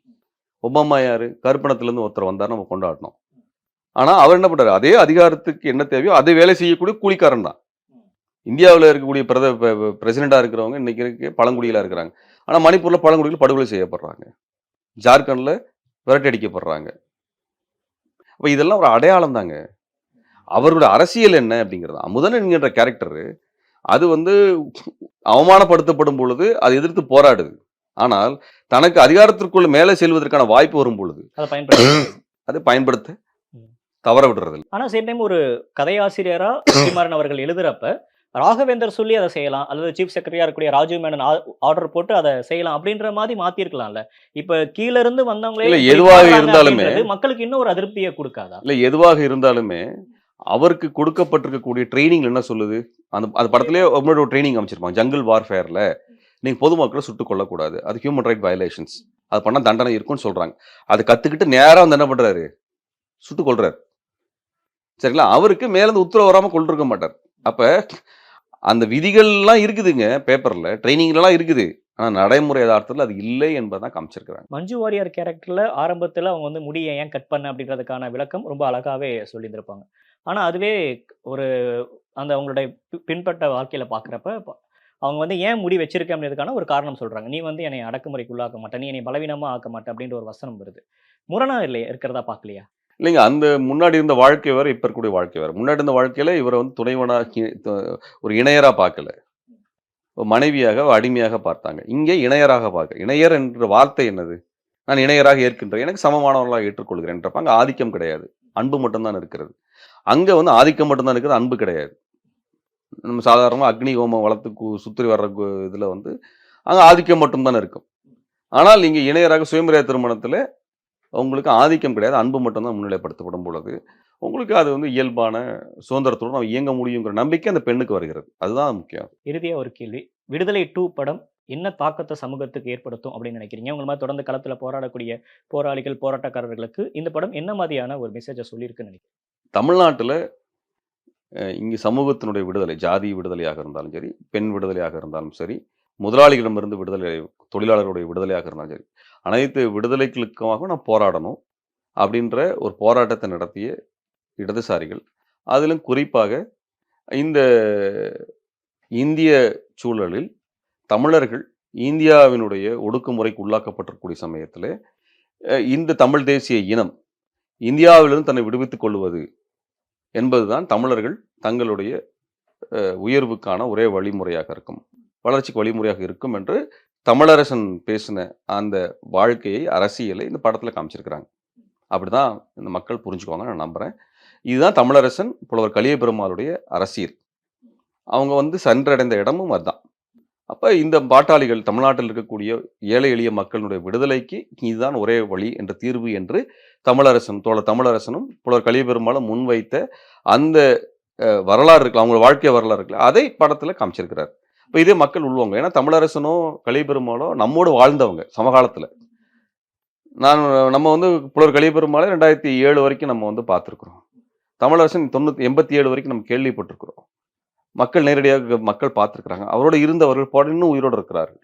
ஒபாமா யாரு? கருப்பினத்திலிருந்து ஒருத்தர் வந்தார் நம்ம கொண்டாடினோம். ஆனா அவர் என்ன பண்றாரு? அதே அதிகாரத்துக்கு என்ன தேவையோ அதை வேலை செய்யக்கூடிய கூலிக்காரன் தான். இந்தியாவுல இருக்கக்கூடிய பிரசிடென்ட்டா இருக்கிறவங்க இன்னைக்கு பழங்குடிகளா இருக்கிறாங்க. ஆனா மணிப்பூர்ல பழங்குடிகள் படுகொலை செய்யப்படுறாங்க. ஜார்க்கண்ட்ல விரட்டடிக்கப்படுறாங்க. அப்ப இதெல்லாம் ஒரு அடையாளம் தாங்க. அவருடைய அரசியல் என்ன அப்படிங்கிறது. அமுதன் என்கின்ற கேரக்டரு அது வந்து அவமானப்படுத்தப்படும் பொழுது அதை எதிர்த்து போராடுது. ஆனால் தனக்கு அதிகாரத்திற்குள்ள மேலே செல்வதற்கான வாய்ப்பு வரும் பொழுது அதை பயன்படுத்த தவற விடுறது. ஆனா சேம் டைம் ஒரு கதையாசிரியரா வெற்றிமாறன் அவர்கள் எழுதுறப்ப ராகவேந்தர் சொல்லி அதை செய்யலாம், அல்லது சீஃப் செக்ரட்டரியா இருக்கக்கூடிய ராஜீவ் மேனன் ஆர்டர் போட்டு அதை செய்யலாம் அப்படின்ற மாதிரி மாத்திருக்கலாம்ல. இப்ப கீழ இருந்து வந்தவங்களே எதுவாக இருந்தாலுமே மக்களுக்கு இன்னும் ஒரு அதிருப்தியை கொடுக்காதா? இல்ல எதுவாக இருந்தாலுமே அவருக்கு கொடுக்கப்பட்டிருக்கக்கூடிய ட்ரைனிங் என்ன சொல்லுது? அந்த படத்திலேயே ஒரு ட்ரைனிங் அமைச்சிருப்பாங்க. ஜங்கிள் வார்ஃபேர்ல நீங்க பொதுமக்களை சுட்டுக் கொல்லக்கூடாது. அது ஹியூமன் ரைட் வயலேஷன்ஸ். அது பண்ணா தண்டனை இருக்கும்னு சொல்றாங்க. அதை கத்துக்கிட்டு நேரா வந்து என்ன பண்றாரு? சுட்டுக் கொல்றாரு. சரிங்களா? அவருக்கு மேல இருந்து உத்தரவு வராம கொண்டிருக்க மாட்டார். அப்ப அந்த விதிகள்லாம் இருக்குதுங்க பேப்பர்ல, ட்ரைனிங்லாம் இருக்குது. ஆனா நடைமுறை யதார்த்தத்துல அது இல்லை என்பதான் காமிச்சிருக்காங்க. மஞ்சு வாரியர் கேரக்டர்ல ஆரம்பத்துல அவங்க வந்து முடியை ஏன் கட் பண்ண அப்படின்றதுக்கான விளக்கம் ரொம்ப அழகாவே சொல்லியிருந்திருப்பாங்க. ஆனா அதுவே ஒரு அந்த அவங்களுடைய பின்பற்ற வாழ்க்கையில பாக்குறப்ப அவங்க வந்து ஏன் முடி வச்சிருக்க அப்படின்றதுக்கான ஒரு காரணம் சொல்றாங்க. நீ வந்து என்னை அடக்குமுறைக்கு உள்ளாக்க மாட்டேன், நீ என்னை பலவீனமா ஆக்க மாட்டேன் அப்படின்ற ஒரு வசனம் வருது. முரணா இல்லையா இருக்கிறதா பாக்கலையா? இல்லைங்க. அந்த முன்னாடி இருந்த வாழ்க்கை வேற, இப்ப இருக்கக்கூடிய வாழ்க்கை வேற. முன்னாடி இருந்த வாழ்க்கையில இவரை வந்து துணைவனா ஒரு இணையரா பார்க்கல. மனைவியாக அடிமையாக பார்த்தாங்க. இங்கே இணையராக பார்க்க. இணையர் என்ற வார்த்தை என்னது? நான் இணையராக ஏற்கின்றேன். எனக்கு சமமானவர்களாக ஏற்றுக்கொள்கிறேன். அங்க ஆதிக்கம் கிடையாது. அன்பு மட்டும்தான் இருக்கிறது. அங்க வந்து ஆதிக்கம் மட்டும்தான் இருக்குது. அன்பு கிடையாது. நம்ம சாதாரணமா அக்னி ஹோமம் வளர்த்து சுற்றி வர்ற இதுல வந்து அங்க ஆதிக்கம் மட்டும்தான் இருக்கும். ஆனால் இங்க இணையராக சுயமரியாதை திருமணத்துல உங்களுக்கு ஆதிக்கம் கிடையாது. அன்பு மட்டும்தான் முன்னிலைப்படுத்தப்படும் பொழுது உங்களுக்கு அது வந்து இயல்பான சுதந்திரத்தோடு நம்ம இயங்க முடியுங்கிற நம்பிக்கை அந்த பெண்ணுக்கு வருகிறது. அதுதான் முக்கியம். இறுதியா ஒரு கேள்வி. விடுதலை 2 படம் என்ன தாக்கத்தை சமூகத்துக்கு ஏற்படுத்தும் அப்படின்னு நினைக்கிறீங்க? உங்க மாதிரி தொடர்ந்து களத்துல போராடக்கூடிய போராளிகள், போராட்டக்காரர்களுக்கு இந்த படம் என்ன மாதிரியான ஒரு மெசேஜை சொல்லியிருக்குன்னு நினைக்கிறீங்க? தமிழ்நாட்டுல இங்கு சமூகத்தினுடைய விடுதலை, ஜாதி விடுதலையாக இருந்தாலும் சரி, பெண் விடுதலையாக இருந்தாலும் சரி, முதலாளிகளிடமிருந்து விடுதலை, தொழிலாளர்களுடைய விடுதலையாக இருந்தாலும் சரி, அனைத்து விடுதலைகளுக்காக நாம் போராடணும் அப்படின்ற ஒரு போராட்டத்தை நடத்திய இடதுசாரிகள், அதிலும் குறிப்பாக இந்த இந்திய சூழலில் தமிழர்கள் இந்தியாவினுடைய ஒடுக்குமுறைக்கு உள்ளாக்கப்பட்டிருக்கக்கூடிய சமயத்தில் இந்த தமிழ் தேசிய இனம் இந்தியாவிலிருந்து தன்னை விடுவித்துக் கொள்வது என்பதுதான் தமிழர்கள் தங்களுடைய உயர்வுக்கான ஒரே வழிமுறையாக இருக்கும், வளர்ச்சிக்கு வழிமுறையாக இருக்கும் என்று தமிழரசன் பேசின அந்த வாழ்க்கையை, அரசியலை இந்த படத்தில் காமிச்சிருக்கிறாங்க. அப்படிதான் இந்த மக்கள் புரிஞ்சுக்குவாங்க நான் நம்புறேன். இதுதான் தமிழரசன் புலவர் கலிய பெருமாளுடைய அரசியல். அவங்க வந்து சென்றடைந்த இடமும் அதுதான். அப்ப இந்த பாட்டாளிகள் தமிழ்நாட்டில் இருக்கக்கூடிய ஏழை எளிய மக்களுடைய விடுதலைக்கு இதுதான் ஒரே வழி என்ற தீர்வு என்று தோழர் தமிழரசனும் புலவர் கலியபெருமாளும் முன்வைத்த அந்த வரலாறு இருக்குல்ல, அவங்களோட வாழ்க்கை வரலாறு இருக்குல்ல, அதை படத்துல காமிச்சிருக்கிறார். இப்ப இதே மக்கள் உள்வாங்க. ஏன்னா தமிழரசனோ கலியபெருமாளோ நம்மோடு வாழ்ந்தவங்க சமகாலத்துல. நம்ம வந்து புலவர் கலியபெருமாளை 2007 வரைக்கும் நம்ம வந்து பார்த்துருக்குறோம். தமிழரசன் 87 வரைக்கும் நம்ம கேள்விப்பட்டிருக்கிறோம். மக்கள் நேரடியாக மக்கள் பார்த்துருக்குறாங்க. அவரோடு இருந்தவர்கள் இன்னும் உயிரோடு இருக்கிறார்கள்.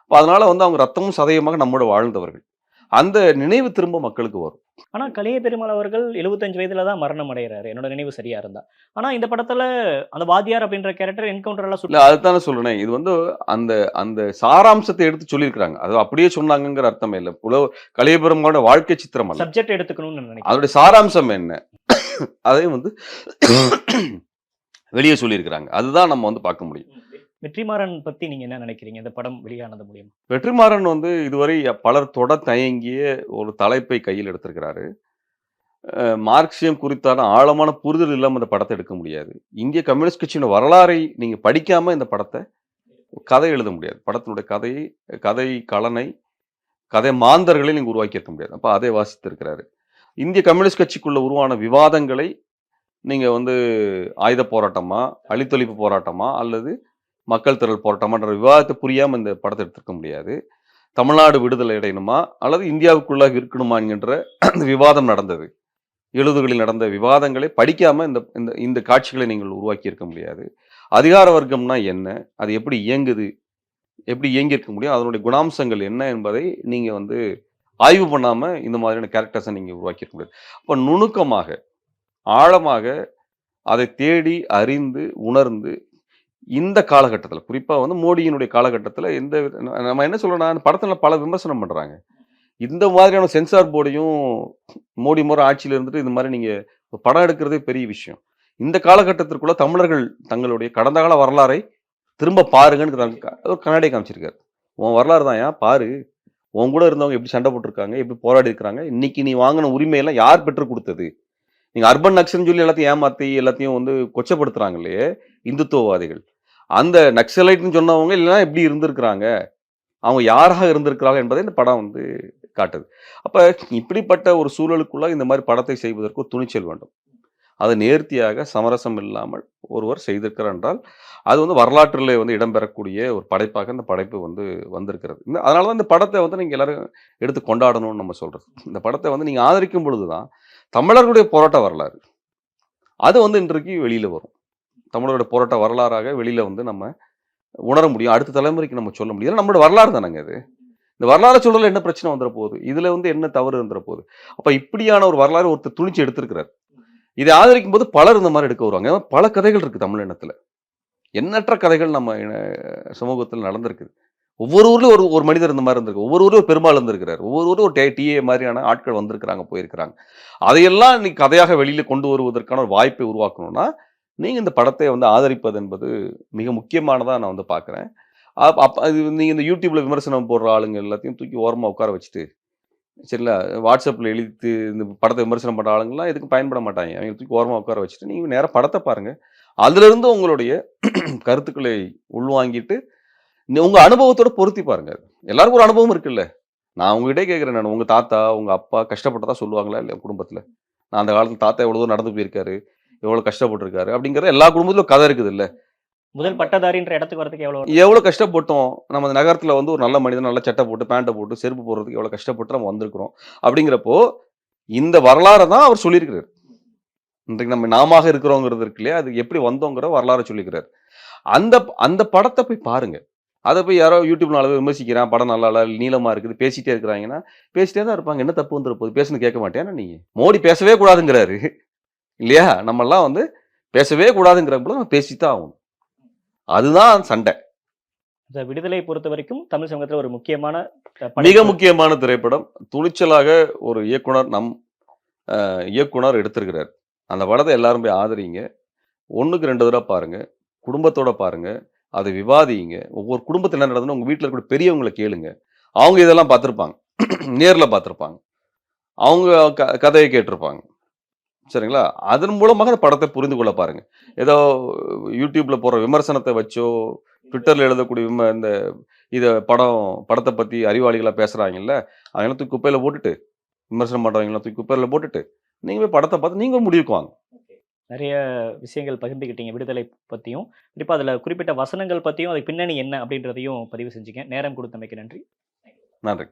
அப்ப அதனால வந்து அவங்க ரத்தமும் சதயமாக நம்மோடு வாழ்ந்தவர்கள். அந்த நினைவு திரும்ப மக்களுக்கு வரும். ஆனா கலிய பெருமாள் அவர்கள் 75 வயதுல தான் மரணம் அடைகிறாரு. என்னோட நினைவு சரியா இருந்தா. ஆனா இந்த படத்துல அந்த வாத்தியார் அப்படின்ற கேரக்டர் என்கவுண்டர் எல்லாம் இல்ல அதுதானே சொல்றேனே. இது வந்து அந்த அந்த சாராம்சத்தை எடுத்து சொல்லியிருக்கிறாங்க. அது அப்படியே சொன்னாங்கங்கிற அர்த்தமே இல்ல. கலியபெருமாளோட வாழ்க்கை சித்திரம் அல்ல. சப்ஜெக்ட் எடுத்துக்கணும்னு நினைக்கிறேன். அதோட சாராம்சம் என்ன? அதையும் வந்து வெளியே சொல்லியிருக்கிறாங்க. அதுதான் நம்ம வந்து பார்க்க முடியும். வெற்றிமாறன் பத்தி நீங்க என்ன நினைக்கிறீங்க? இந்த படம் வெளியானது மூலியமா? வெற்றிமாறன் வந்து இதுவரை பலர் தொட தயங்கிய ஒரு தலைப்பை கையில் எடுத்திருக்கிறாரு. மார்க்சியம் குறித்தான ஆழமான புரிதல் இல்லாம இந்த படத்தை எடுக்க முடியாது. இந்திய கம்யூனிஸ்ட் கட்சியின் வரலாறை நீங்க படிக்காம இந்த படத்தை கதை எழுத முடியாது. படத்தினுடைய கதை கலனை, கதை மாந்தர்களை நீங்க உருவாக்கி இருக்க முடியாது. அப்ப அதை வாசித்திருக்கிறாரு. இந்திய கம்யூனிஸ்ட் கட்சிக்குள்ள உருவான விவாதங்களை நீங்க வந்து ஆயுத போராட்டமா, அழித்தொழிப்பு போராட்டமா அல்லது மக்கள் திரள் போராட்டமான்ற விவாதத்தை புரியாம இந்த படத்தை எடுத்திருக்க முடியாது. தமிழ்நாடு விடுதலை அடையணுமா அல்லது இந்தியாவுக்குள்ளாக இருக்கணுமா என்கின்ற அந்த விவாதம் நடந்தது. 70களில் நடந்த விவாதங்களை படிக்காம இந்த இந்த இந்த காட்சிகளை நீங்கள் உருவாக்கி இருக்க முடியாது. அதிகார வர்க்கம்னா என்ன? அது எப்படி இயங்குது? எப்படி இயங்கியிருக்க முடியும்? அதனுடைய குணாம்சங்கள் என்ன என்பதை நீங்க வந்து ஆய்வு பண்ணாம இந்த மாதிரியான கேரக்டர்ஸை நீங்க உருவாக்கியிருக்க முடியாது. அப்ப நுணுக்கமாக, ஆழமாக அதை தேடி, அறிந்து, உணர்ந்து இந்த காலகட்டத்தில, குறிப்பா வந்து மோடியினுடைய காலகட்டத்தில நம்ம என்ன சொல்றோம்னா, அந்த படத்தில பல விமர்சனம் பண்றாங்க. இந்த மாதிரியான சென்சார் போர்டையும் மோடி முறை ஆட்சியில இருந்துட்டு இந்த மாதிரி நீங்க படம் எடுக்கிறதே பெரிய விஷயம். இந்த காலகட்டத்திற்குள்ள தமிழர்கள் தங்களுடைய கடந்த கால வரலாறை திரும்ப பாருங்கன்னு ஒரு கண்ணாடிய காமிச்சிருக்காரு. உன் வரலாறு தான்யா பாரு. உன் கூட இருந்தவங்க எப்படி சண்டை போட்டுருக்காங்க, எப்படி போராடி இருக்கிறாங்க. இன்னைக்கு நீ வாங்கின உரிமையெல்லாம் யார் பெற்றுக் குடுத்தது? நீங்க அர்பன் நக்சல்னு சொல்லி எல்லாத்தையும் ஏமாத்தி, எல்லாத்தையும் வந்து கொச்சப்படுத்துறாங்க இல்லையே இந்துத்துவவாதிகள். அந்த நக்சலைட்ன்னு சொன்னவங்க இல்லைன்னா எப்படி இருந்திருக்கிறாங்க? அவங்க யாராக இருந்திருக்கிறார்கள் என்பதை இந்த படம் வந்து காட்டுது. அப்ப இப்படிப்பட்ட ஒரு சூழலுக்குள்ள இந்த மாதிரி படத்தை செய்வதற்கு ஒரு துணிச்சல் வேண்டும். அது நேர்த்தியாக சமரசம் இல்லாமல் ஒருவர் செய்திருக்கிறார் என்றால், அது வந்து வரலாற்றிலே வந்து இடம்பெறக்கூடிய ஒரு படைப்பாக இந்த படைப்பு வந்து வந்திருக்கிறது. அதனால தான் இந்த படத்தை வந்து நீங்க எல்லாரும் எடுத்து கொண்டாடணும்னு நம்ம சொல்றது. இந்த படத்தை வந்து நீங்க ஆதரிக்கும் பொழுது தான் தமிழர்களுடைய போராட்ட வரலாறு, அது வந்து இன்றைக்கு வெளியில வரும். தமிழருடைய போராட்ட வரலாறாக வெளியில வந்து நம்ம உணர முடியும். அடுத்த தலைமுறைக்கு நம்ம சொல்ல முடியும். நம்மளோட வரலாறு தானங்க அது. இந்த வரலாறு சொல்றதுல என்ன பிரச்சனை வந்துற போகுது? இதுல வந்து என்ன தவறு வந்துற போகுது? அப்ப இப்படியான ஒரு வரலாறு ஒருத்தர் துணிச்சு எடுத்திருக்கிறார். இதை ஆதரிக்கும் போது பலர் இந்த மாதிரி எடுக்க வருவாங்க. பல கதைகள் இருக்கு தமிழ் இனத்துல. எண்ணற்ற கதைகள் நம்ம சமூகத்தில் நடந்திருக்குது. ஒவ்வொரு ஊர்லயும் ஒரு மனிதர் இந்த மாதிரி இருந்திருக்கு. ஒவ்வொரு ஊர்லயும் ஒரு பெருமாள் இருந்திருக்கிறார். ஒவ்வொரு ஊரும் ஒரு டிஏ மாதிரியான ஆட்கள் வந்திருக்கிறாங்க, போயிருக்கிறாங்க. அதையெல்லாம் நீ கதையாக வெளியில கொண்டு வருவதற்கான ஒரு வாய்ப்பை உருவாக்கணும்னா, நீங்க இந்த படத்தை வந்து ஆதரிப்பது என்பது மிக முக்கியமானதா நான் வந்து பார்க்கிறேன். நீங்க இந்த யூடியூப்ல விமர்சனம் போடுற ஆளுங்க எல்லாத்தையும் தூக்கி ஓரமா உட்கார வச்சுட்டு, சரிங்களா? வாட்ஸ்அப்ல எழுதி இந்த படத்தை விமர்சனம் பண்ற ஆளுங்கலாம் எதுக்கும் பயன்பட மாட்டாங்க. அவங்க தூக்கி ஓரமா உட்கார வச்சுட்டு, நீங்க நேரா படத்தை பாருங்க. அதிலிருந்து உங்களுடைய கருத்துக்களை உள்வாங்கிட்டு, உங்க அனுபவத்தோட பொருத்தி பாருங்க. எல்லாருக்கும் ஒரு அனுபவம் இருக்குல்ல. நான் உங்ககிட்டயே கேட்கிறேன் நானு. உங்க தாத்தா, உங்க அப்பா கஷ்டப்பட்டதா சொல்லுவாங்களா இல்லையா குடும்பத்துல? நான் அந்த காலத்துல தாத்தா எவ்வளோ தூரம் நடந்து போயிருக்காரு, எவ்வளோ கஷ்டப்பட்டுருக்காரு அப்படிங்கிறது எல்லா குடும்பத்திலும் கதை இருக்குதுல்ல. முதல் பட்டதாரின்ற இடத்துக்கு வரதுக்கு எவ்வளோ கஷ்டப்பட்டோம். நம்ம அந்த நகரத்துல வந்து ஒரு நல்ல மனிதன் நல்ல சட்டை போட்டு, பேண்ட்ட போட்டு, செருப்பு போடுறதுக்கு எவ்வளோ கஷ்டப்பட்டு நம்ம வந்திருக்கிறோம். அப்படிங்கிறப்போ, இந்த வரலாற தான் அவர் சொல்லியிருக்கிறாரு. இன்றைக்கு நாமாக இருக்கிறோங்கிறது இருக்கு இல்லையா? அது எப்படி வந்தோங்கிற வரலாற சொல்லியிருக்கிறாரு. அந்த அந்த படத்த போய் பாருங்க. அத போய் யாரோ யூடியூப் 4 பேர் விமர்சிக்கிறான், படம் நல்லா இல்ல, நீளமா இருக்குது, பேசிட்டே இருக்கிறாங்கன்னா, பேசிட்டே தான் இருப்பாங்க. என்ன தப்பு வந்துற போகுது? பேசுன்னு கேட்க மாட்டியான்னா நீ? மோடி பேசவே கூடாதுங்கிறாரு. இல்லையா? நம்மலாம் வந்து பேசவே கூடாதுங்கிறப்ப நம்ம பேசி தான் ஆகணும். அதுதான் சண்டை. இந்த விடுதலை பொறுத்தவரைக்கும் தமிழ் சமூகத்துல ஒரு முக்கியமான மிக முக்கியமான திரைப்படம். துணிச்சலாக ஒரு இயக்குனர் எடுத்திருக்கிறார். அந்த படத்தை எல்லாரும் போய் ஆதரிங்க. 1க்கு 2 தடவ பாருங்க. குடும்பத்தோட பாருங்க. அதை விவாதியுங்க. ஒவ்வொரு குடும்பத்துல என்ன நடந்ததுன்னு உங்க வீட்ல இருக்கிற பெரியவங்கள கேளுங்க. அவங்க இதெல்லாம் பார்த்திருப்பாங்க. நேர்ல பார்த்திருப்பாங்க. அவங்க கதைய கேட்டிருப்பாங்க. சரிங்களா? அதன் மூலமாக அந்த படத்தை புரிந்து கொள்ள பாருங்க. ஏதோ யூடியூப்ல போடுற விமர்சனத்தை வச்சோ, ட்விட்டர்ல எழுதக்கூடிய இந்த படத்த பத்தி அறிவாளிகளா பேசுறாங்கல்ல, அதெல்லாம் தூக்கி குப்பையில போட்டுட்டு, விமர்சனம் பண்றவங்கலாம் தூக்கி குப்பையில போட்டுட்டு, நீங்க போய் படத்த பார்த்து நீங்க ஒரு முடிவுக்கு வாங்க. நிறைய விஷயங்கள் பகிர்ந்துக்கிட்டீங்க விடுதலை பத்தியும். குறிப்பா அதுல குறிப்பிட்ட வசனங்கள் பத்தியும், அதுக்கு பின்னணி என்ன அப்படின்றதையும் பதிவு செஞ்சீங்க. நேரம் கொடுத்தமைக்கு நன்றி. நன்றி.